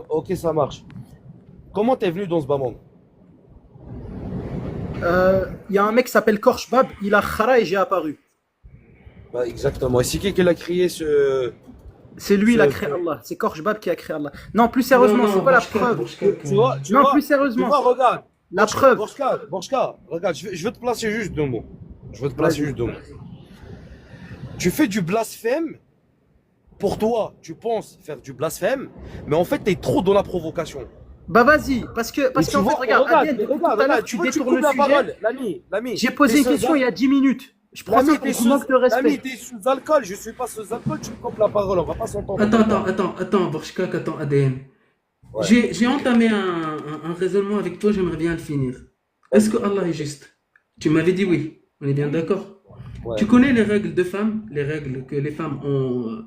Ok, ça marche. Comment t'es venu dans ce bas monde? Il y a un mec qui s'appelle Korshbab, il a khara et j'ai apparu. Bah, exactement. Et c'est qui l'a créé ce. C'est lui, il a ce- créé Allah. C'est Korshbab qui a créé Allah. Non, plus Non, sérieusement, non, c'est quoi la Borchka, preuve? Borchka, Tu Non, vois, plus tu sérieusement, vois, regarde. la preuve. Borchka, regarde, je veux te placer juste deux mots. Je veux te placer Vas-y. juste deux mots. Tu fais du blasphème. Pour toi, tu penses faire du blasphème, mais en fait, t'es trop dans la provocation. Bah vas-y, parce Et qu'en tu fait, vois, regarde, Adrien, depuis tout à l'heure, tu vois, tu détournes coupes le la sujet. parole. L'ami. J'ai posé une question il y a 10 minutes. Je prends ça L'ami, pour manque de l'ami, respect. t'es sous alcool, je suis pas sous alcool, tu me coupes la parole, on va pas s'entendre. Attends, Borchka, attends, ADN. Ouais. J'ai entamé un raisonnement avec toi, j'aimerais bien le finir. Est-ce que Allah est juste? Tu m'avais dit oui, on est bien d'accord. Ouais. Tu connais les règles de femmes, les règles que les femmes ont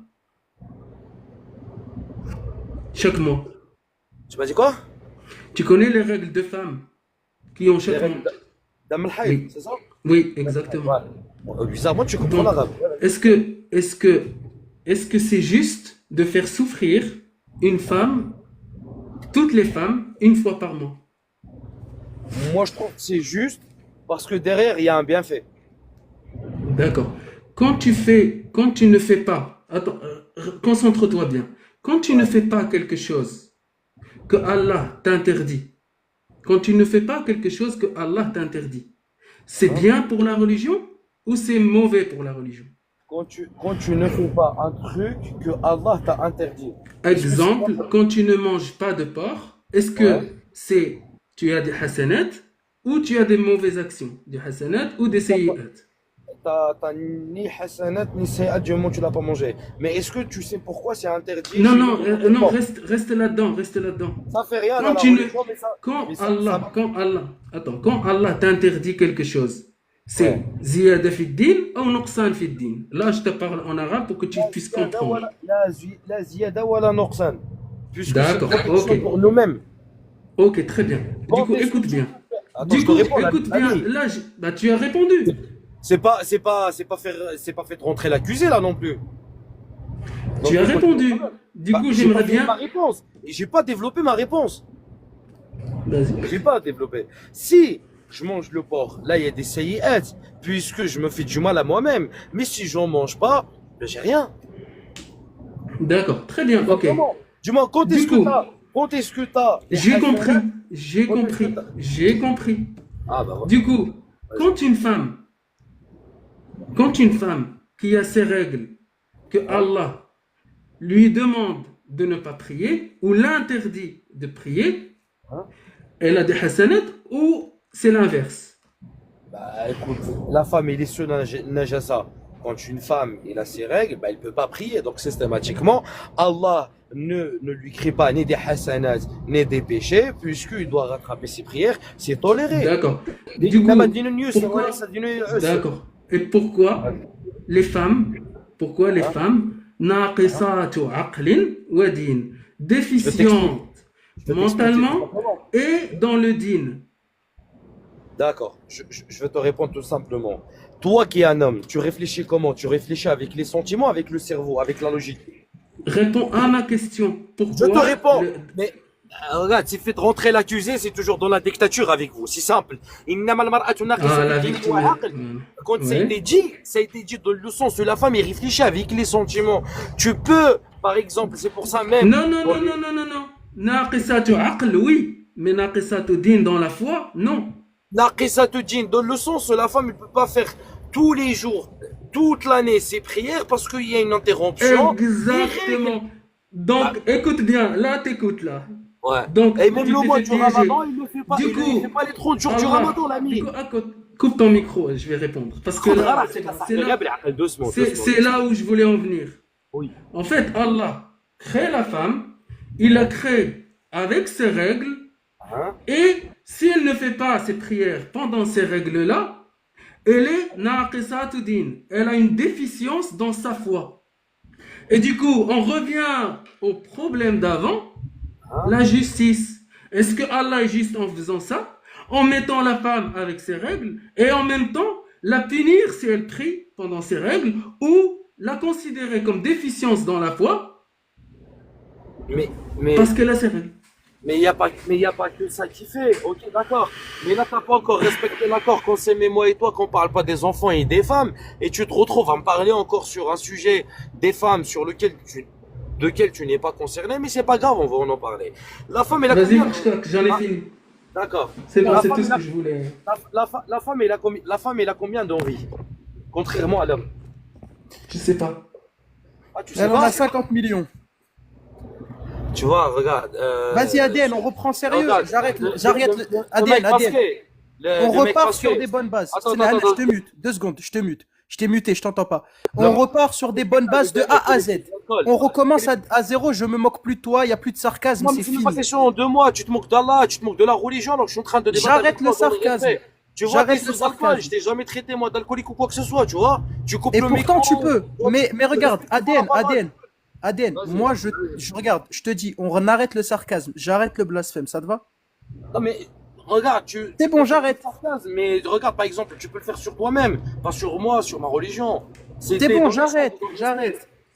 chaque mois. Tu m'as dit quoi? Tu connais les règles de femmes qui ont Les chaque règles mois. d'Am al-Hayd, Oui. c'est ça? Oui, exactement. Bizarrement, tu comprends Donc, l'arabe. est-ce que c'est juste de faire souffrir une femme, toutes les femmes, une fois par mois? Moi, je trouve que c'est juste parce que derrière, il y a un bienfait. D'accord. Quand tu ne fais pas, attends, concentre-toi bien. Quand tu ne fais pas quelque chose que Allah t'interdit, quand tu ne fais pas quelque chose que Allah t'interdit, c'est bien pour la religion ou c'est mauvais pour la religion? Quand tu ne fais pas un truc que Allah t'a interdit. Exemple, quand tu ne manges pas de porc, est-ce que Ouais. tu as des hasanat ou tu as des mauvaises actions, des hasanat ou des sayyi'at? T'as ni hasanat ni sayyat du moment où tu l'as pas mangé. Mais est-ce que tu sais pourquoi c'est interdit? Non, chez non, nous? non, reste là-dedans, reste là-dedans. Ça fait rien Quand dans la tu ne- religion, mais ça. mais Quand Allah t'interdit quelque chose, c'est ziyada fi din ou nuqsan fi din. Là, je te parle en arabe pour que tu puisses comprendre. La ziyada wa la nuqsan. Puisque D'accord, c'est protection ok. pour nous-mêmes. Ok, très bien. Du Bon, coup, mais écoute bien. Attends, Du je te coup, réponds, écoute l'ami. bien. Là, bah, tu as répondu. C'est pas fait rentrer l'accusé là non plus. Donc, Tu as écoute, répondu. Du bah, coup, j'ai j'aimerais pas fini bien. ma réponse. Et j'ai pas développé ma réponse. Vas-y. J'ai pas développé. Si je mange le porc, là il y a des sayyi'at, puisque je me fais du mal à moi-même. Mais si j'en mange pas, ben, j'ai rien. D'accord, très bien, ok. Comment? Dis-moi, quand Du est-ce coup, que t'as? Quand est-ce que t'as? J'ai compris, j'ai compris. Ah bah voilà. Du coup, quand une femme qui a ses règles, que Allah lui demande de ne pas prier ou l'interdit de prier, elle a des hasanat ou c'est l'inverse? Bah écoute, la femme elle est sur najasa. Quand une femme elle a ses règles, bah, elle peut pas prier. Donc systématiquement, Allah ne lui crée pas ni des hasanat, ni des péchés, puisqu'il doit rattraper ses prières, c'est toléré. D'accord. Du coup, pourquoi? Pourquoi D'accord. Et pourquoi les femmes, pourquoi les femmes, naqisatu aqlin wa din, déficientes Je vais t'expliquer mentalement tout simplement. et dans le din? D'accord, je vais te répondre tout simplement. Toi qui es un homme, tu réfléchis comment? Tu réfléchis avec les sentiments, avec le cerveau, avec la logique. Réponds à ma question. Je Pourquoi te réponds. le- Mais regarde, c'est fait de rentrer l'accusé, c'est toujours dans la dictature avec vous. C'est simple. إنما المرأة ناقصة Ah, la الدين victime. والعقل. Quand ça a Ouais. été dit, ça a été dit dans le sens où la femme elle réfléchit avec les sentiments. Tu peux, par exemple, c'est pour ça même. Non, non, non, non, non, non, non. Naqisatu aql, oui. Mais naqisatu din dans la foi, non. Naqisat din, dans le sens où la femme ne peut pas faire tous les jours, toute l'année ses prières parce qu'il y a une interruption. Exactement. Donc, écoute bien. Là, t'écoutes là. Ouais. Donc, Et même tu le t'es mois fait du piéger. Ramadan, il ne fait pas, Du il coup, fait pas les 30 jours du Allah, Ramadan, l'ami. du coup, coupe ton micro, je vais répondre. Parce que là, c'est là où je voulais en venir. Oui. En fait, Allah crée la femme, il la crée avec ses règles, Hein? et si elle ne fait pas ses prières pendant ces règles-là, elle est naqisatu din. Elle a une déficience dans sa foi. Et du coup, on revient au problème d'avant, la justice. Est-ce que Allah est juste en faisant ça, en mettant la femme avec ses règles, et en même temps la punir si elle prie pendant ses règles, ou la considérer comme déficience dans la foi Mais parce qu'elle a ses règles? il y a pas que ça qui fait. Ok, d'accord. Mais là, t'as pas encore respecté l'accord. Quand c'est mais moi et toi qu'on parle pas des enfants et des femmes, et tu te retrouves à me parler encore sur un sujet des femmes sur lequel tu n'es pas concerné, mais c'est pas grave, on va en parler. La femme, elle a Vas-y, combien? j'en ai fini. D'accord. C'est bon, La c'est femme, tout ce elle a- que je voulais. la femme, elle a combien d'envie? Contrairement à l'homme. Je sais pas. Ah, tu sais Elle en pas? a 50 millions. Tu vois, regarde. Vas-y, Adèle, on reprend sérieux. Regarde, J'arrête. le Adèle, mec Adèle. masqué. On Le mec repart masqué. sur des bonnes bases. Attends, Sinan, attends, je te mute. 2 secondes, je te mute. Je t'ai muté, je t'entends pas. On Non. repart sur des bonnes bases de A à Z. On recommence à zéro, je me moque plus de toi, il n'y a plus de sarcasme, Non, c'est mais c'est même fini. pas question en 2 mois. Tu te moques d'Allah, tu te moques de la religion, alors que je suis en train de débattre. J'arrête avec toi le dans sarcasme. respect. Tu vois, J'arrête t'es le sous alcool. sarcasme. Je t'ai jamais traité, moi, d'alcoolique ou quoi que ce soit, tu vois. Tu coupes Et le pourtant, micro. tu peux. Mais regarde, Aden, Vas-y. moi, je regarde, je te dis, on arrête le sarcasme, j'arrête le blasphème, ça te va? Non, mais regarde, C'est bon, j'arrête. Mais regarde, par exemple, tu peux le faire sur toi-même, pas sur moi, sur ma religion. C'est bon, j'arrête.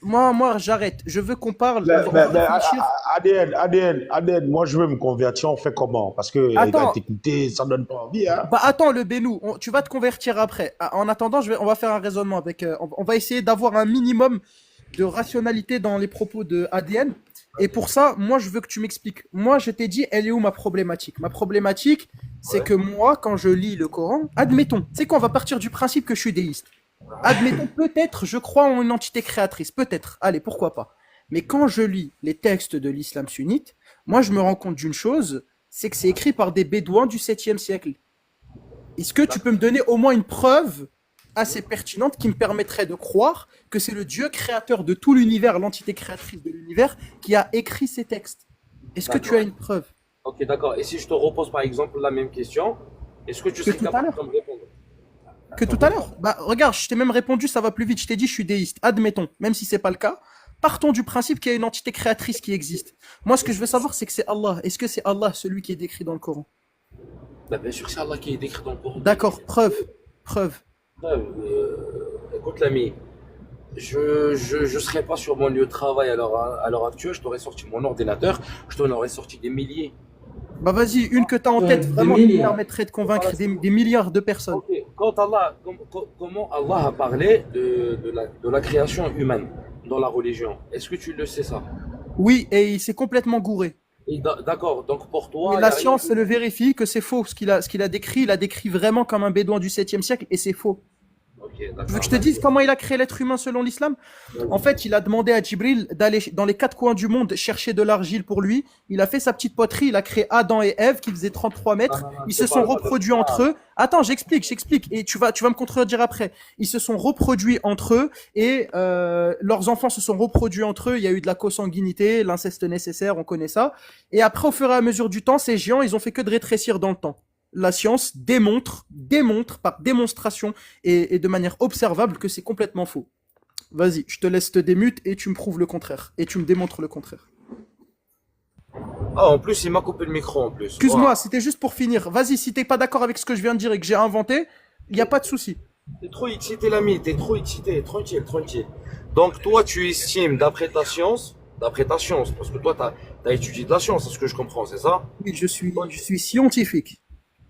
Moi, j'arrête. Je veux qu'on parle. Mais, On va réfléchir. Adèle, moi je veux me convertir, on fait comment? Parce que Attends. il va t'écouter, ça donne pas envie, hein? Bah attends, le Bénou, tu vas te convertir après. En attendant, on va faire un raisonnement avec. On va essayer d'avoir un minimum de rationalité dans les propos de ADN. Et pour ça, moi, je veux que tu m'expliques. Moi, je t'ai dit, elle est où ma problématique? Ma problématique, c'est que moi, quand je lis le Coran, admettons, tu sais qu'on va partir du principe que je suis déiste. Admettons, peut-être, je crois en une entité créatrice. Peut-être. Allez, pourquoi pas. Mais quand je lis les textes de l'islam sunnite, moi, je me rends compte d'une chose, c'est que c'est écrit par des bédouins du 7e siècle. Est-ce que tu peux me donner au moins une preuve assez pertinente qui me permettrait de croire que c'est le Dieu créateur de tout l'univers, l'entité créatrice de l'univers, qui a écrit ces textes? Est-ce que tu as une preuve? Ok, d'accord. Et si je te repose, par exemple, la même question, est-ce que tu serais tout à capable l'heure. de me répondre? Que tout à l'heure? Bah regarde, je t'ai même répondu, ça va plus vite. Je t'ai dit, je suis déiste. Admettons, même si c'est pas le cas, partons du principe qu'il y a une entité créatrice qui existe. Moi, ce que je veux savoir, c'est que c'est Allah. Est-ce que c'est Allah, celui qui est décrit dans le Coran? Bah, bien sûr, c'est Allah qui est décrit dans le Coran. D'accord, preuve. Écoute, l'ami, je serais pas sur mon lieu de travail à l'heure actuelle, je t'aurais sorti mon ordinateur, je t'en aurais sorti des milliers. Bah vas-y, une que t'as en Ouais, tête, des vraiment, qui milliards. permettrait de convaincre des milliards de personnes. Ok, comment Allah a parlé de la création humaine dans la religion? Est-ce que tu le sais ça? Oui, et il s'est complètement gouré. D'accord, donc pour toi, Mais la science le vérifie que c'est faux. Ce qu'il a décrit, il a décrit vraiment comme un bédouin du 7e siècle et c'est faux. Ok, Ok, Tu veux d'accord. que je te dise comment il a créé l'être humain selon l'islam? En fait, il a demandé à Djibril d'aller dans les quatre coins du monde chercher de l'argile pour lui. Il a fait sa petite poterie, il a créé Adam et Ève qui faisaient 33 Non, mètres. non, non, Ils c'est se pas sont le cas de reproduits entre eux. Attends, j'explique. Et tu vas me contredire après. Ils se sont reproduits entre eux et leurs enfants se sont reproduits entre eux. Il y a eu de la consanguinité, l'inceste nécessaire, on connaît ça. Et après, au fur et à mesure du temps, ces géants, ils ont fait que de rétrécir dans le temps. La science démontre par démonstration et de manière observable que c'est complètement faux. Vas-y, je te laisse te démute et tu me prouves le contraire. Et tu me démontres le contraire. Ah, en plus, il m'a coupé le micro en plus. Excuse-moi, Wow. c'était juste pour finir. Vas-y, si t'es pas d'accord avec ce que je viens de dire et que j'ai inventé, il n'y a pas de souci. T'es trop excité, l'ami, t'es trop excité. Tranquille, tranquille. Donc, toi, tu estimes, d'après ta science, parce que toi, t'as étudié de la science, c'est ce que je comprends, c'est ça? Oui, je suis scientifique.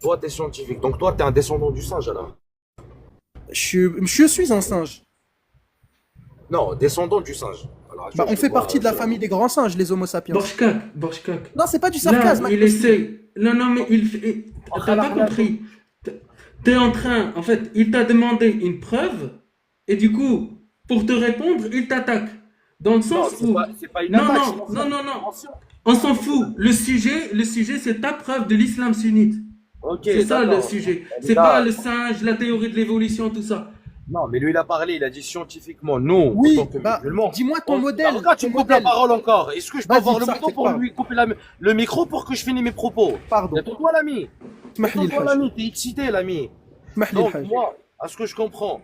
Toi, t'es scientifique. Donc, toi, t'es un descendant du singe, alors. Je suis un singe. Non, descendant du singe. Alors, Bah, on je fait vois, partie de la famille des grands singes, les homo sapiens. Borchkak. Non, c'est pas du Là, sarcasme. il essaie. Non, mais t'as pas compris. T'es en train, en fait, il t'a demandé une preuve, et du coup, pour te répondre, il t'attaque. Dans le Non, sens où. c'est pas une Non, attaque. non. On s'en fout. Le sujet, c'est ta preuve de l'islam sunnite. Ok, C'est ça le d'accord. sujet. Elle est C'est là. pas le singe, la théorie de l'évolution, tout ça. Non, mais lui, il a parlé, il a dit scientifiquement. Nous, Oui, en tant que bah, musulmans. dis-moi ton modèle. Regarde, tu ton me coupes la modèle. parole encore. Est-ce que je peux Vas-y, avoir le ça, bouton c'est pour pas lui couper le micro pour que je finisse mes propos? Pardon. Détends-toi, l'ami. اسمح لي Détends-toi, الحاج. l'ami. T'es excité, l'ami. اسمح لي Donc, الحاج. moi, à ce que je comprends,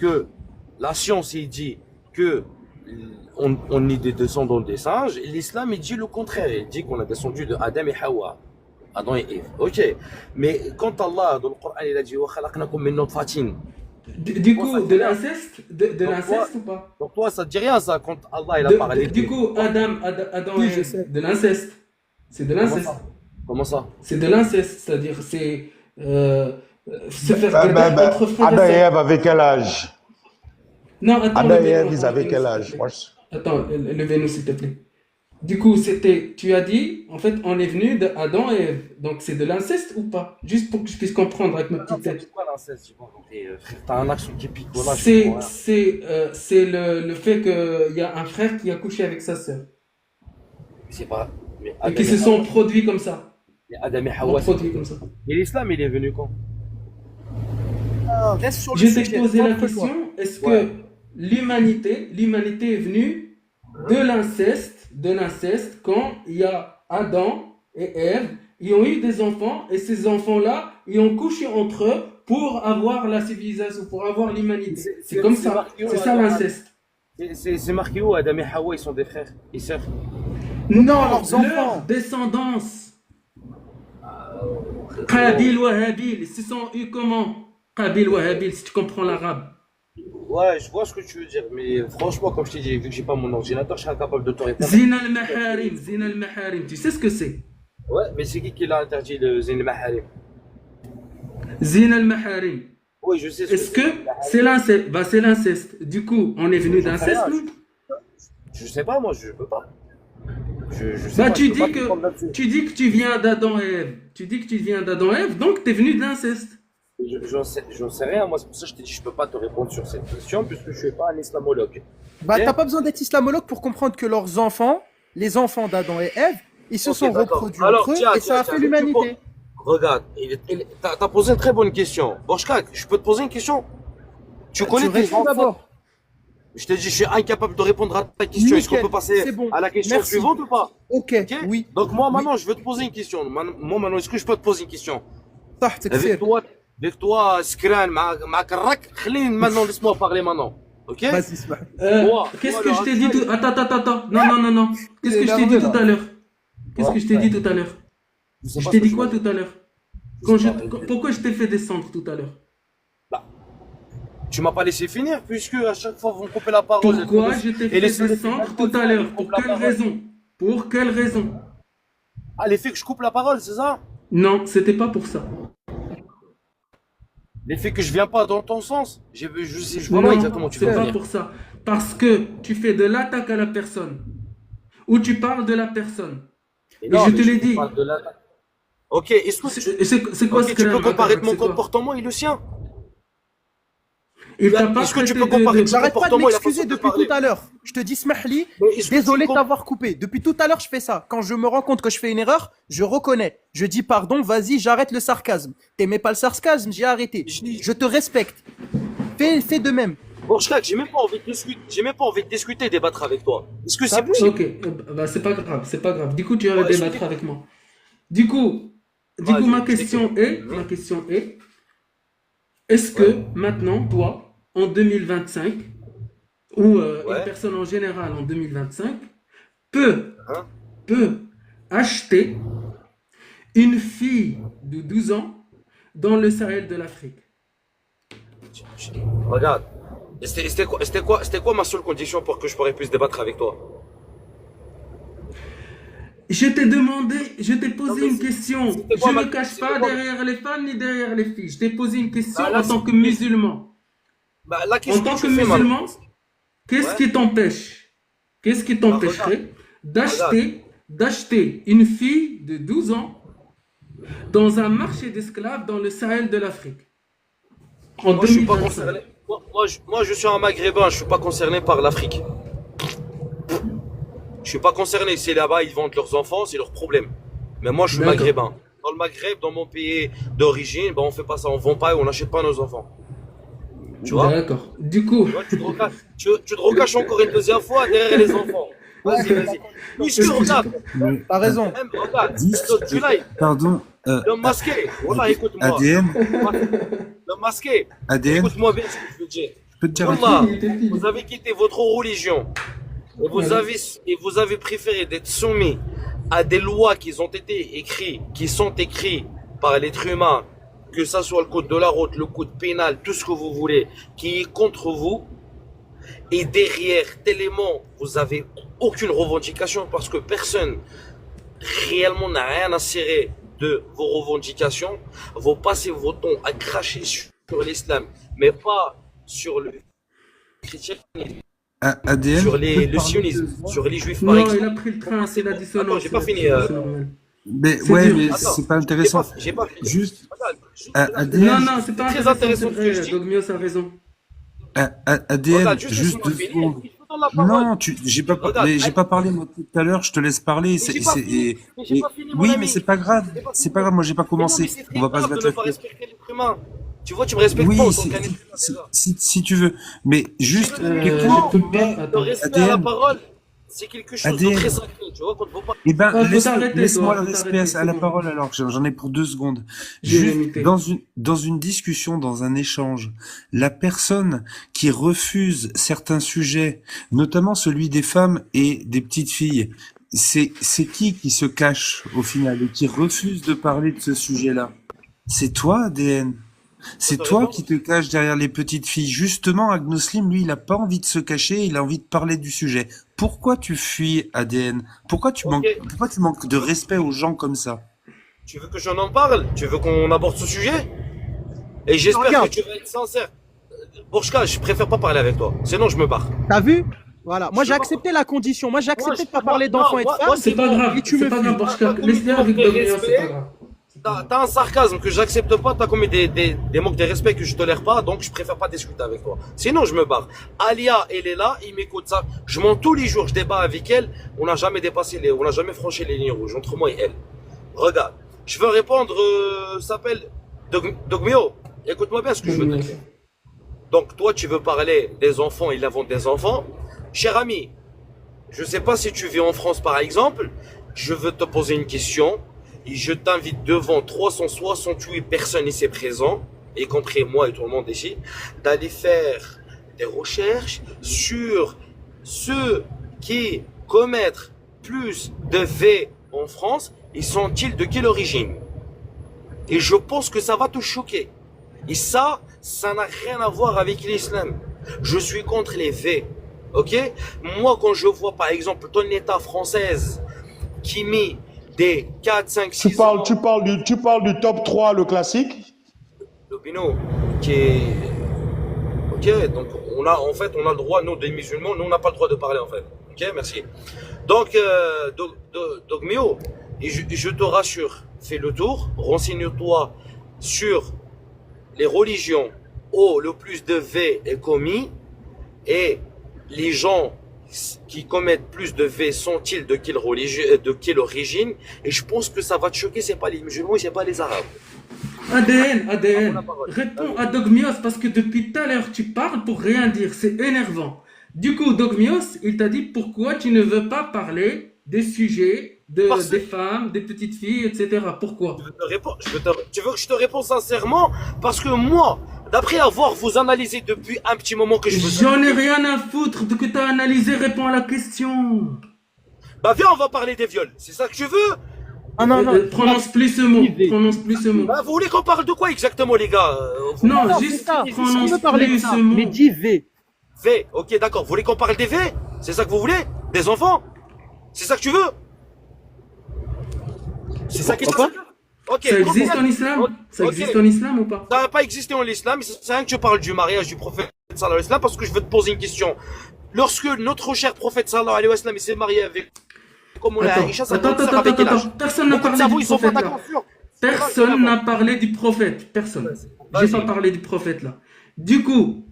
que la science, il dit que on est des descendants des singes, et l'islam, il dit le contraire. Il dit qu'on a descendu de Adam et Hawa. Adam et Ève. Ok. Mais quand Allah, dans le Coran, il a dit wa khalaqnakum min nutfatin. Du coup, ça, de c'est l'inceste, de l'inceste ou pas? Donc toi, ça te dit rien, ça, quand Allah, il a parlé Du coup, Adam Oui, et je sais. de l'inceste. C'est de l'inceste. Comment ça? C'est de l'inceste, c'est-à-dire c'est se faire entre frères Adam et et sœurs. Ève avaient quel âge? Non, attends, Adam et levez-nous, Ève, ils avaient levez-nous, quel s'il âge? te plaît. Moi, Attends, levez-nous s'il te plaît. Du coup, tu as dit, en fait, on est venu de Adam et Ève. Donc c'est de l'inceste ou pas? Juste pour que je puisse comprendre avec ma petite tête. C'est quoi l'inceste? J'ai pas compris. Frère, t'as un accent qui pique, voilà, je comprends rien. C'est le fait qu'il y a un frère qui a couché avec sa sœur. C'est pas. Mais Et Adam qui se et sont Hawa, produits comme ça. Adam et Ont Hawa, c'est- produits comme ça. Et l'islam, il est venu quand? Reste sur le Je t'ai sujet. posé la Centre-toi. question, est-ce Ouais. que l'humanité est venue de l'inceste quand il y a Adam et Ève, ils ont eu des enfants et ces enfants-là, ils ont couché entre eux pour avoir la civilisation, pour avoir l'humanité. C'est comme ça, marqué où, c'est ça Adam? l'inceste. C'est marqué où Adam et Hawa, ils sont des frères et sœurs? Non, leurs leur enfants. descendance. Qabil ou Habil, ils se sont eu comment? Qabil ou Habil, si tu comprends l'arabe. Ouais, je vois ce que tu veux dire, mais franchement, comme je t'ai dit, vu que j'ai pas mon ordinateur, je suis incapable de te répondre. Zina al-Maharim, tu sais ce que c'est? Ouais, mais c'est qui l'a interdit le Zin al-Maharim? Zina al-Maharim. Oui, je sais Est-ce que c'est l'inceste? Bah, c'est l'inceste. Du coup, on est venu d'inceste, nous? Je sais pas, moi, je peux pas. Je sais Bah, pas, tu je peux pas dis te répondre là-dessus. que tu viens d'Adam et Ève. Tu dis que tu viens d'Adam et Ève, donc t'es venu de l'inceste. J'en sais rien, moi, c'est pour ça que je t'ai dit, je peux pas te répondre sur cette question, puisque je suis pas un islamologue. Bah, Ok. t'as pas besoin d'être islamologue pour comprendre que leurs enfants, les enfants d'Adam et Ève, ils se Ok, sont d'accord. reproduits Alors, entre eux tiens, et ça a tiens, fait tiens, l'humanité. Regarde, t'as posé une très bonne question. Borchkak, je peux te poser une question? Tu connais Tu tes réponds enfants? d'abord. Je t'ai dit, je suis incapable de répondre à ta question. Est-ce qu'on Nickel, peut passer c'est bon. à la question Merci. suivante ou pas? Ok, Ok. oui. Donc moi maintenant, je veux te poser une question. Moi maintenant, est-ce que je peux te poser une question? صح تكسير. Avec toi, Skran, معك الرك, خليني maintenant, laisse-moi parler maintenant. Ok? Vas-y, اسمح. Qu'est-ce que je t'ai dit tout... Attends. Non. Qu'est-ce que je t'ai dit tout à l'heure? Qu'est-ce que je t'ai dit tout à l'heure? Je t'ai dit quoi tout à l'heure? Pourquoi je t'ai fait descendre tout à l'heure? Tu m'as pas laissé finir, puisque à chaque fois vous me coupez la parole. Pourquoi je t'ai fait descendre tout à l'heure? Pour quelle raison? Pour quelle raison? Ah, l'effet que je coupe la parole, c'est ça? Non, c'était pas pour ça. L'effet que je viens pas dans ton sens? Je vois pas Non, exactement où tu veux c'est pas venir. pour ça. Parce que tu fais de l'attaque à la personne. Ou tu parles de la personne. Et Et non, je mais te l'ai dit. parle de la- Ok, est-ce que C'est quoi ok, ce tu peux crème, comparer attends, mon c'est quoi? comportement et le sien? Il t'a pas Est-ce que tu traité peux comparer ton J'arrête pas de comportement et la m'excuser façon de depuis parler? tout à l'heure. Je te dis smahli, Mais est-ce que désolé tu de t'avoir coupé. Depuis tout à l'heure, je fais ça. Quand je me rends compte que je fais une erreur, je reconnais. Je dis pardon, vas-y, j'arrête le sarcasme. T'aimais pas le sarcasme, j'ai arrêté. Je te respecte. Fais de même. Borchak, j'ai même pas envie de discuter, j'ai même pas envie de discuter, débattre avec toi. Est-ce que T'as c'est vu? possible? Ok, bah, c'est pas grave, c'est pas grave. Du coup, tu vas Ouais, je débattre suis- avec moi. Du coup, Vas-y, ma je question t'écoute. est, est-ce que Ouais. maintenant, toi, en 2025, ou une Ouais. personne en général en 2025, peut, Hein? peut acheter une fille de 12 ans dans le Sahel de l'Afrique? Regarde. Et c'était quoi ma seule condition pour que je pourrais puisse débattre avec toi? Je t'ai demandé, je t'ai Non, posé mais une question. c'était quoi Je ma- ne cache c'était pas quoi- derrière les femmes ni derrière les filles. Je t'ai posé une question Bah, là, en tant que c'est- musulman. Bah là, En qu'est-ce tant que que tu fais, musulman, maintenant? qu'est-ce Ouais. qui t'empêche? Qu'est-ce qui t'empêcherait d'acheter une fille de 12 ans dans un marché d'esclaves dans le Sahel de l'Afrique? En Moi, je suis pas 2025. concerné. Moi, je suis un maghrébin, je suis pas concerné par l'Afrique. Je suis pas concerné. C'est là-bas, ils vendent leurs enfants, c'est leur problème. Mais moi, je suis D'accord. maghrébin. Dans le Maghreb, dans mon pays d'origine, ben, on fait pas ça. On vend pas et on n'achète pas nos enfants. Tu vois? D'accord. Du coup, Tu vois, tu te recaches encore une deuxième fois derrière les enfants. Vas-y. Puisque, regarde, Mais, T'as raison. même, regarde, juste, tu l'as, pardon, le masqué. Voilà, écoute-moi. ADN, Le masqué. ADN, Écoute-moi bien ce que je veux dire. je peux te dire un Wallah, truc. il était petit. vous avez quitté votre religion et vous avez préféré d'être soumis à des lois qui ont été écrites, qui sont écrites par l'être humain, que ça soit le code de la route, le code pénal, tout ce que vous voulez, qui est contre vous. Et derrière, tellement, vous avez aucune revendication parce que personne réellement n'a rien à cirer de vos revendications. Vous passez vos temps à cracher sur l'islam, mais pas sur le christianisme, ADN, sur le sionisme, sur les juifs par Non, exemple. il a pris le train, c'est la dissonance. Attends, j'ai pas fini. C'est normal. mais C'est ouais, dur. mais Attends, c'est pas intéressant. J'ai pas fini. Juste, Regarde, juste ADN, Non, non, c'est pas très intéressant c'est ce que je vrai. dis. Dogmios a raison. ADN, Regarde, juste laisse-moi 2 finir. secondes. Il faut donner la parole. Non, j'ai pas, Regarde, mais j'ai pas parlé moi tout à l'heure. Je te laisse parler. Mais j'ai pas fini. Mais j'ai pas fini, mon Oui, ami. mais c'est pas grave. J'ai pas C'est fini. pas grave. Moi, j'ai pas Mais non, mais commencé. c'est très On va pas se grave de battre ne pas là-dessus. respecter l'être humain. Tu vois, tu me respectes Oui, pas autant qu'un être humain. si tu veux. Mais juste, Effectivement, je peux pas. le Attends. respect à la ADN. parle, c'est quelque chose de ADN. très sacré. Tu vois, quand vous parlez. eh ben, Ah, faut t'arrêter, laisse-moi toi, le faut respect t'arrêter, à la c'est bon. parole alors que j'en ai pour 2 secondes. J'ai Juste, limité. dans une discussion, dans un échange, la personne qui refuse certains sujets, notamment celui des femmes et des petites filles, c'est qui se cache au final et qui refuse de parler de ce sujet-là? C'est toi, ADN. C'est T'as toi raison. qui te caches derrière les petites filles. Justement, Agnoslim, lui, il a pas envie de se cacher, il a envie de parler du sujet. Pourquoi tu fuis, ADN? Pourquoi tu Ok. manques de respect aux gens comme ça? Tu veux que j'en en parle? Tu veux qu'on aborde ce sujet? Et j'espère Regarde. que tu vas être sincère. Borchka, je préfère pas parler avec toi. Sinon, je me barre. T'as vu? Voilà. Moi, Je j'ai sais pas. accepté la condition. Moi, j'ai accepté de pas moi- parler non, d'enfants et de moi- femmes. moi, C'est pas grave, Et tu c'est me pas fuis. grave, Borchka. T'as Laisse-les commis avec des Dogmios, c'est respects. pas grave. T'as un sarcasme que j'accepte pas, t'as commis des manques de respect que je tolère pas, donc je préfère pas discuter avec toi. Sinon, je me barre. Alia, elle est là, il m'écoute ça. Je mens tous les jours, je débat avec elle. On n'a jamais on n'a jamais franchi les lignes rouges entre moi et elle. Regarde, je veux répondre, s'appelle Dogmio. Écoute-moi bien ce que je veux te dire. Donc, toi, tu veux parler des enfants et la vente des enfants. Cher ami, je sais pas si tu vis en France par exemple, je veux te poser une question. Et je t'invite devant 368 personnes ici présentes, y compris moi et tout le monde ici, d'aller faire des recherches sur ceux qui commettent plus de faits en France. Ils sont-ils de quelle origine? Et je pense que ça va te choquer. Et ça n'a rien à voir avec l'islam. Je suis contre les faits. Ok? Moi, quand je vois par exemple ton État française qui met des 4, 5, 6 Tu parles du top 3, le classique? le Bino, qui est... Ok, donc on a le droit, nous des musulmans, nous on n'a pas le droit de parler en fait. Ok, merci. Donc, Dogmio, et je te rassure, fais le tour, renseigne-toi sur les religions où le plus de V est commis et les gens qui commettent plus de V sont-ils de quelle origine? Et je pense que ça va te choquer, c'est pas les musulmans et c'est pas les arabes. ADN, réponds à Dogmios parce que depuis tout à l'heure tu parles pour rien dire, c'est énervant. Du coup, Dogmios, il t'a dit pourquoi tu ne veux pas parler des sujets des femmes, des petites filles, etc. Pourquoi? Tu veux que je te réponde sincèrement? Parce que moi, d'après avoir vous analysé depuis un petit moment que je vous... J'en ai rien à foutre de que t'as analysé, réponds à la question. Bah viens, on va parler des viols. C'est ça que tu veux? Ah non, non. Prononce plus ce mot. Prononce plus ce mot. Bah vous voulez qu'on parle de quoi exactement, les gars? Non, Non, juste c'est ça. prononce On veut parler de plus ça. ce mot. Mais dis V. V, ok, d'accord. Vous voulez qu'on parle des V? C'est ça que vous voulez? Des enfants? C'est ça que tu veux? C'est ça que tu veux? Ok. Ça existe en islam? Ça Ok. existe en islam ou pas? Ça n'a pas existé en islam, mais c'est rien que tu parles du mariage du prophète sallallahu alayhi wa sallam, parce que je veux te poser une question. Lorsque notre cher prophète sallallahu alayhi wa sallam s'est marié avec, comme on l'a Aïcha, ça doit être avec quel âge? Personne n'a Beaucoup de parlé cerveaux, du ils sont pas prophète là. d'accord sur. Personne n'a parlé du prophète. Personne. J'ai pas parlé du prophète là. Du coup,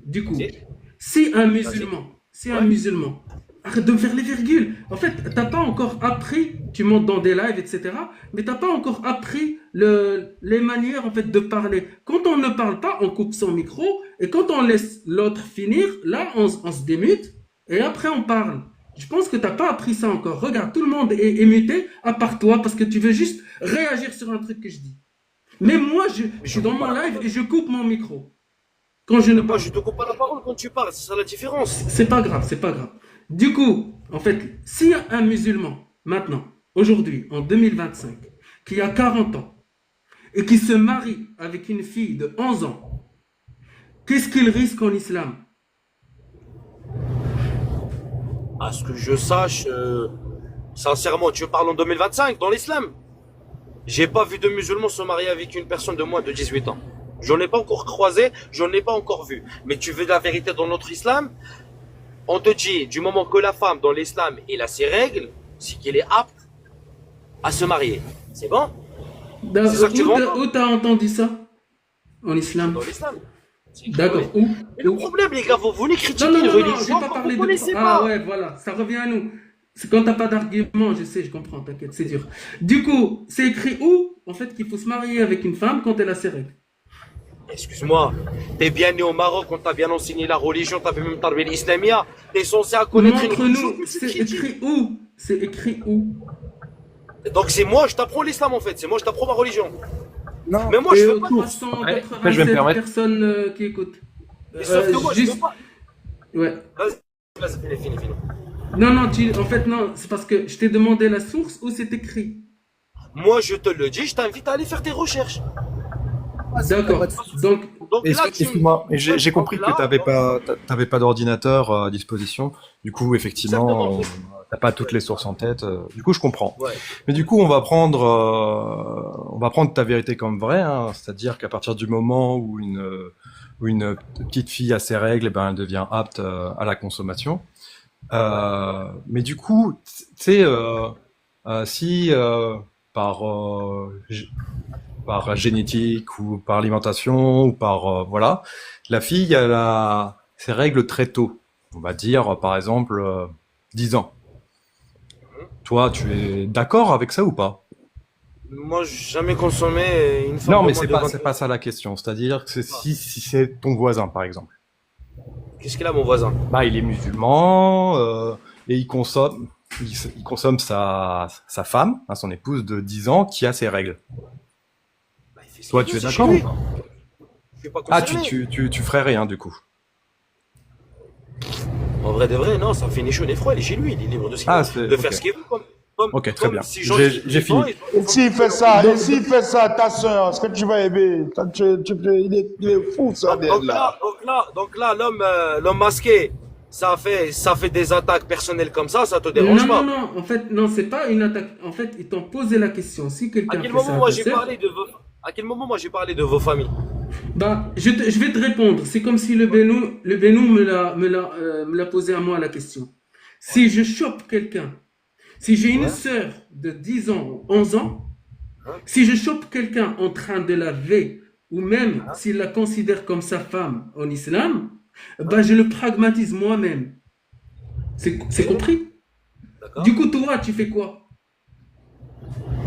si un musulman, arrête de me faire les virgules. En fait, t'as pas encore appris, tu montes dans des lives, etc. Mais t'as pas encore appris les manières en fait de parler. Quand on ne parle pas, on coupe son micro. Et quand on laisse l'autre finir, là, on se démute. Et après, on parle. Je pense que t'as pas appris ça encore. Regarde, tout le monde est muté, à part toi, parce que tu veux juste réagir sur un truc que je dis. Mais moi, je suis dans mon live et je coupe mon micro. Quand je ne Moi, parle je te coupe pas la parole quand tu parles, c'est ça la différence. c'est pas grave, c'est pas grave. Du coup, en fait, si un musulman, maintenant, aujourd'hui, en 2025, qui a 40 ans, et qui se marie avec une fille de 11 ans, qu'est-ce qu'il risque en islam? À ce que je sache, sincèrement, tu parles en 2025 dans l'islam. J'ai pas vu de musulman se marier avec une personne de moins de 18 ans. J'en ai pas encore croisé, j'en ai pas encore vu. Mais tu veux la vérité dans notre islam? On te dit, du moment que la femme dans l'islam, elle a ses règles, c'est qu'elle est apte à se marier. C'est bon? C'est ça que tu veux entendre? Où t'as entendu ça? En islam? Dans l'islam. C'est écrit, D'accord, oui. où? Mais le problème, les gars, vous voulez critiquer Non, une j'ai religion pas que parlé vous de... connaissez Ah pas. ouais, voilà, ça revient à nous. C'est quand t'as pas d'argument, je sais, je comprends, t'inquiète, c'est dur. Du coup, c'est écrit où, en fait, qu'il faut se marier avec une femme quand elle a ses règles? Excuse-moi, t'es bien né au Maroc, on t'a bien enseigné la religion, t'as fait même tarbiya l'islamia, t'es censé connaître une religion. Montre-nous, c'est écrit où? C'est écrit où? Donc c'est moi, je t'apprends l'islam en fait, c'est moi, je t'apprends ma religion. Non. Mais moi, je Et veux aux pas... 387 personnes qui écoutent. Mais sauf que moi, je juste... veux pas... Ouais. Vas-y, fini. Non, en fait, non, c'est parce que je t'ai demandé la source où c'est écrit. Moi, je te le dis, je t'invite à aller faire tes recherches. D'accord. Donc, Donc là, Excuse-moi, mais j'ai donc compris là, que t'avais pas d'ordinateur à disposition. Du coup, effectivement, t'as pas toutes les sources en tête. Du coup, je comprends. Ouais. Mais du coup, on va prendre ta vérité comme vraie, hein, c'est-à-dire qu'à partir du moment où une petite fille a ses règles, eh ben, elle devient apte à la consommation. Mais du coup, tu sais, si par génétique ou par alimentation ou par voilà, la fille elle a ses règles très tôt. On va dire par exemple 10 ans. Toi, tu es d'accord avec ça ou pas? moi, j'ai jamais consommé une femme Non, de mais moins de c'est 20 pas ça la question. C'est-à-dire que si c'est ton voisin par exemple. Qu'est-ce qu'il a, mon voisin? Bah, il est musulman et il consomme sa femme, hein, son épouse de 10 ans qui a ses règles. Bah, il fait ce Toi, qu'il tu veut, es c'est d'accord chez ou lui. pas? Je suis pas Ah, concerné. tu ferais rien du coup. En vrai de vrai, non, ça fait ni chaud ni froid, il est chez lui, il est libre de, Ah, de faire ok. ce qu'il veut. Ok, très comme bien. si j'en J'ai fini. Et s'il fait ça, ta soeur, est-ce que tu vas aimer? Il est fou, ça, là. Donc là, l'homme masqué, ça fait des attaques personnelles comme ça te dérange pas? non, en fait, non, c'est pas une attaque. En fait, ils t'ont posé la question. Si À quelqu'un quel fait ça moment à moi ta j'ai sœur, parlé de vos... À quel moment moi j'ai parlé de vos familles? bah, je vais te répondre. C'est comme si le Bénou me l'a posé à moi la question. Si je chope quelqu'un, si j'ai une sœur de 10 ans ou 11 ans, si je chope quelqu'un en train de laver ou même s'il la considère comme sa femme en islam, bah, je le pragmatise moi-même. C'est compris? D'accord. Du coup, toi, tu fais quoi?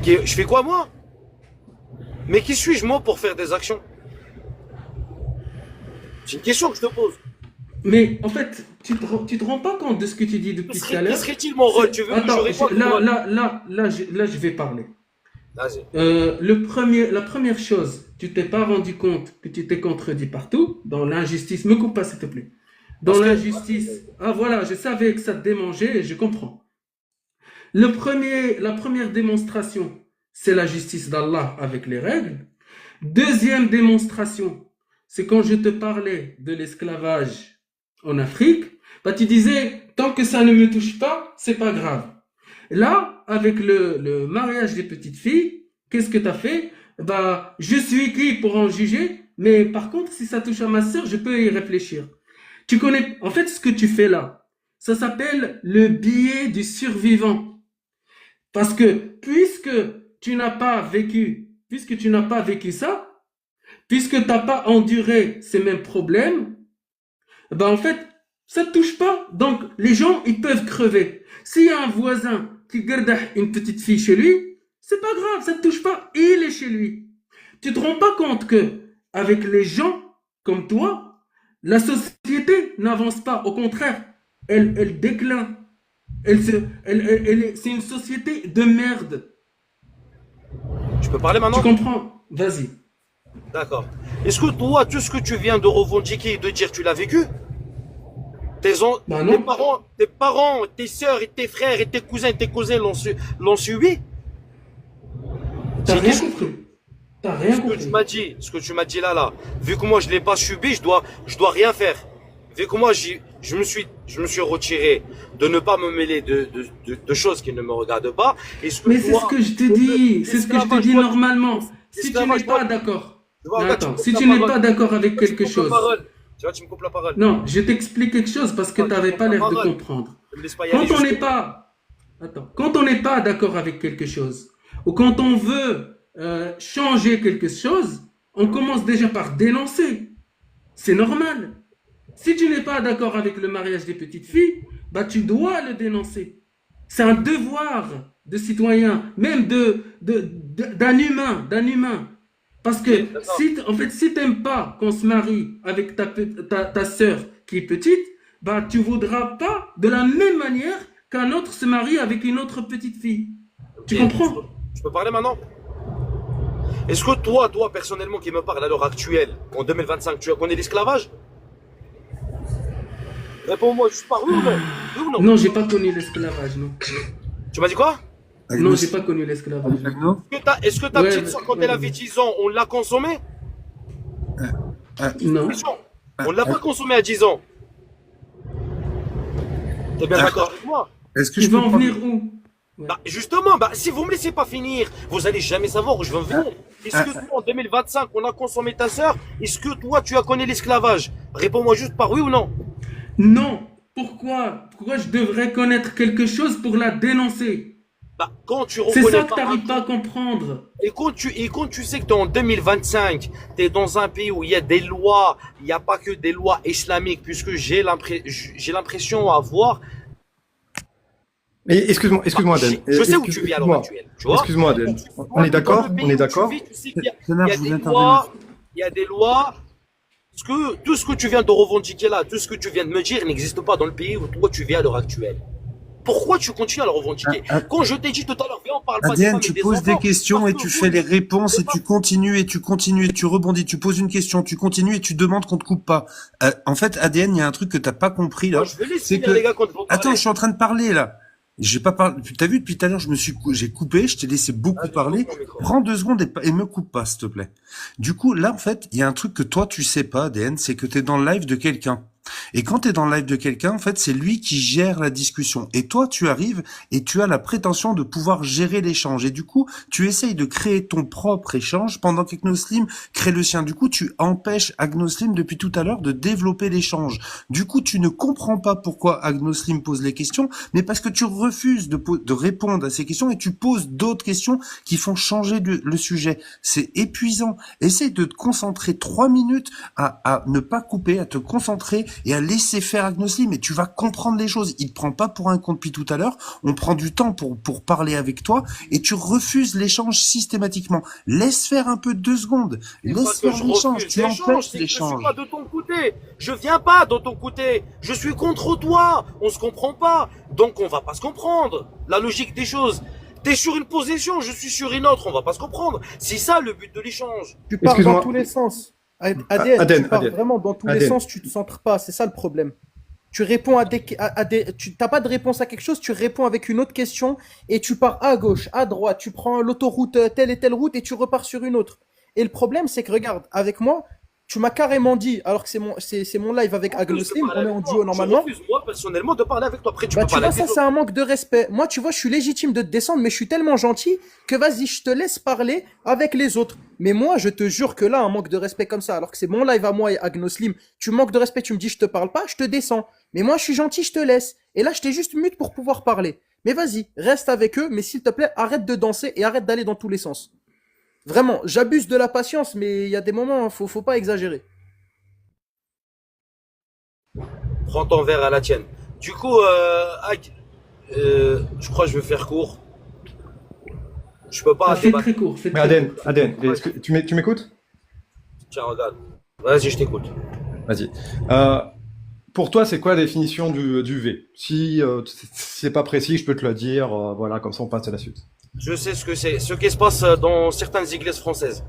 Je fais quoi moi? Mais qui suis-je moi pour faire des actions? C'est une question que je te pose. Mais en fait, tu te rends pas compte de ce que tu dis depuis tout à Quel l'heure? serait-il mon rôle? Tu veux que Attends, je réponde? là, je vais parler. Vas-y. La première chose, tu t'es pas rendu compte que tu t'es contredit partout dans l'injustice. Me coupe pas, s'il te plaît. Dans Parce que- l'injustice. Ah voilà, je savais que ça te démangeait et je comprends. La première démonstration, c'est la justice d'Allah avec les règles. Deuxième démonstration, c'est quand je te parlais de l'esclavage en Afrique, bah tu disais, tant que ça ne me touche pas, c'est pas grave. Là, avec le mariage des petites filles, qu'est-ce que tu as fait? Bah, je suis qui pour en juger? Mais par contre, si ça touche à ma sœur, je peux y réfléchir. Tu connais, en fait, ce que tu fais là, ça s'appelle le biais du survivant. Parce que puisque tu n'as pas vécu ça, puisque tu n'as pas enduré ces mêmes problèmes, ben en fait, ça ne te touche pas. Donc, les gens, ils peuvent crever. S'il y a un voisin qui garde une petite fille chez lui, c'est pas grave, ça ne te touche pas. Il est chez lui. Tu te rends pas compte que, avec les gens comme toi, la société n'avance pas. Au contraire, elle décline. C'est une société de merde. Je peux parler maintenant? Tu comprends? Vas-y. D'accord. Est-ce que toi, tout ce que tu viens de revendiquer et de dire, tu l'as vécu? Bah non. Tes parents, tes sœurs et tes frères et tes cousins l'ont subi? T'as C'est rien quelque- compris. T'as rien Ce que compris. tu m'as dit, ce que tu m'as dit là, vu que moi je l'ai pas subi, je dois rien faire. Vu que moi je me suis retiré de ne pas me mêler de choses qui ne me regardent pas. Est-ce que Mais c'est toi, ce que je te dis. C'est ce que je te dis normalement. Si tu l'esclavage, n'es pas d'accord. tu vois, Mais regarde, tu me attends, coupes si la tu n'es parole. pas d'accord avec Tu me quelque coupes la chose. parole. Tu vois, tu me coupes la parole. Non, je t'explique quelque chose parce que Ouais, tu n'avais tu pas me l'air coupes de la parole. comprendre. Ne me laisse pas y aller Quand on n'est jusqu'au- pas, attends, quand on n'est pas d'accord avec quelque chose, ou quand on veut changer quelque chose, on commence déjà par dénoncer. C'est normal. Si tu n'es pas d'accord avec le mariage des petites filles, bah tu dois le dénoncer. C'est un devoir de citoyen, même d'un humain. Parce que si t'aimes pas qu'on se marie avec ta sœur qui est petite, bah tu voudras pas de la même manière qu'un autre se marie avec une autre petite fille. Tu Ok. comprends? Je peux parler maintenant? Est-ce que toi, personnellement, qui me parle à l'heure actuelle, en 2025, tu connais l'esclavage? Réponds-moi, juste par oui ou non? Oui ou non? Non, j'ai pas connu l'esclavage, non. Tu m'as dit quoi? Non, j'ai pas connu l'esclavage. Agno Est-ce que ta Ouais, petite soeur, quand ouais, elle ouais. avait 10 ans, on l'a consommée? Non. On l'a pas consommée à 10 ans. T'es bien d'accord avec moi? Est-ce que Tu je veux peux en prendre- venir où? Bah, justement, si vous me laissez pas finir, vous allez jamais savoir où je veux en venir. Est-ce que toi, en 2025, on a consommé ta sœur? Est-ce que toi, tu as connu l'esclavage? Réponds-moi juste par oui ou non. Non. Pourquoi? Pourquoi je devrais connaître quelque chose pour la dénoncer? Bah, quand tu C'est reconnais ça que pas t'arrives pas à comprendre. et quand tu sais que tu es en 2025, tu es dans un pays où il y a des lois, il n'y a pas que des lois islamiques, puisque j'ai l'impression à voir. Et excuse-moi, Aden. Je sais où tu vis à l'heure actuelle. Tu vois? Excuse-moi, Aden. On est d'accord? On est d'accord? Tu sais qu'il y a, Connard, il y a je des voulais lois, il y a des lois. Tout ce que tu viens de revendiquer là, tout ce que tu viens de me dire n'existe pas dans le pays où toi tu vis à l'heure actuelle. Pourquoi tu continues à le revendiquer? Quand je t'ai dit tout à l'heure, viens, on parle pas des Adrien, femmes tu et des poses des enfants, questions parce et que tu vous, fais les réponses et tu continues et tu continues et tu rebondis. Tu poses une question, tu continues et tu demandes qu'on te coupe pas. En fait, ADN, il y a un truc que t'as pas compris là. Moi, je vais laisser C'est finir, que les gars, quand vous attends, parlez. je suis en train de parler là. J'ai pas parlé. T'as vu depuis tout à l'heure, j'ai coupé, je t'ai laissé beaucoup parler. coupe ton micro. Prends 2 secondes et me coupe pas, s'il te plaît. Du coup, là, en fait, il y a un truc que toi tu sais pas, ADN, c'est que t'es dans le live de quelqu'un. Et quand tu es dans le live de quelqu'un, en fait, c'est lui qui gère la discussion. Et toi, tu arrives et tu as la prétention de pouvoir gérer l'échange. Et du coup, tu essayes de créer ton propre échange pendant qu'Agnoslim crée le sien. Du coup, tu empêches Agnoslim depuis tout à l'heure de développer l'échange. Du coup, tu ne comprends pas pourquoi Agnoslim pose les questions, mais parce que tu refuses de répondre à ces questions et tu poses d'autres questions qui font changer le sujet. C'est épuisant. Essaye de te concentrer 3 minutes à ne pas couper, à te concentrer et à laisser faire Agnoslim, et tu vas comprendre les choses. Il te prend pas pour un con depuis tout à l'heure. On prend du temps pour parler avec toi et tu refuses l'échange systématiquement. Laisse faire un peu 2 secondes. Laisse faire l'échange. Tu empêches l'échange. Je suis pas de ton côté. Je viens pas de ton côté. Je suis contre toi. On se comprend pas. Donc on va pas se comprendre. La logique des choses. T'es sur une position, je suis sur une autre. On va pas se comprendre. C'est ça le but de l'échange. Tu parles Excuse-moi. dans tous les sens. Aden, tu parles Aden. vraiment dans tous les Aden. sens, tu te centres pas, c'est ça le problème. Tu réponds tu t'as pas de réponse à quelque chose, tu réponds avec une autre question et tu pars à gauche, à droite, tu prends l'autoroute, telle et telle route et tu repars sur une autre. Et le problème, c'est que regarde, avec moi, tu m'as carrément dit, alors que c'est mon live avec Agnoslim, on est en duo normalement. Je refuse, moi, personnellement, de parler avec toi. Après, tu Bah, peux tu parler vois, avec ça, les c'est un manque de respect. Moi, tu vois, je suis légitime de te descendre, mais je suis tellement gentil que vas-y, je te laisse parler avec les autres. Mais moi, je te jure que là, un manque de respect comme ça, alors que c'est mon live à moi et Agnoslim, tu manques de respect, tu me dis je te parle pas, je te descends. Mais moi, je suis gentil, je te laisse. Et là, je t'ai juste mute pour pouvoir parler. Mais vas-y, reste avec eux, mais s'il te plaît, arrête de danser et arrête d'aller dans tous les sens. Vraiment, j'abuse de la patience, mais il y a des moments, faut pas exagérer. Prends ton verre à la tienne. Du coup, Ag, je crois que je vais faire court. Je peux pas Fais débattre. très court. Fais Mais très Aden, court. Aden, est-ce que tu m'écoutes? Tiens, regarde. Vas-y, je t'écoute. Vas-y. Pour toi, c'est quoi la définition du V? Si c'est pas précis, je peux te le dire. Voilà, comme ça, on passe à la suite. Je sais ce que c'est. Ce qui se passe dans certaines églises françaises.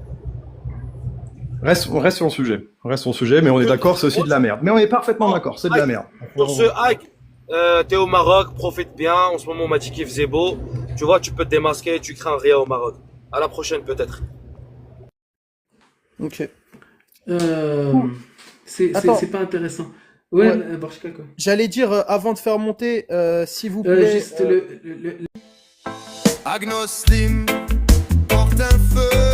On reste sur le sujet. On reste sur le sujet, mais on est d'accord, c'est aussi de la merde. Mais on est parfaitement d'accord, c'est de la merde. Sur ce, Ag, t'es au Maroc, profite bien. En ce moment, on m'a dit qu'il faisait beau. Tu vois, tu peux te démasquer, tu crains rien au Maroc. À la prochaine, peut-être. Ok. Attends. C'est pas intéressant. Ouais, Ouais. Borchka, quoi. J'allais dire, avant de faire monter, s'il vous plaît. Juste Agnoslim porte un feu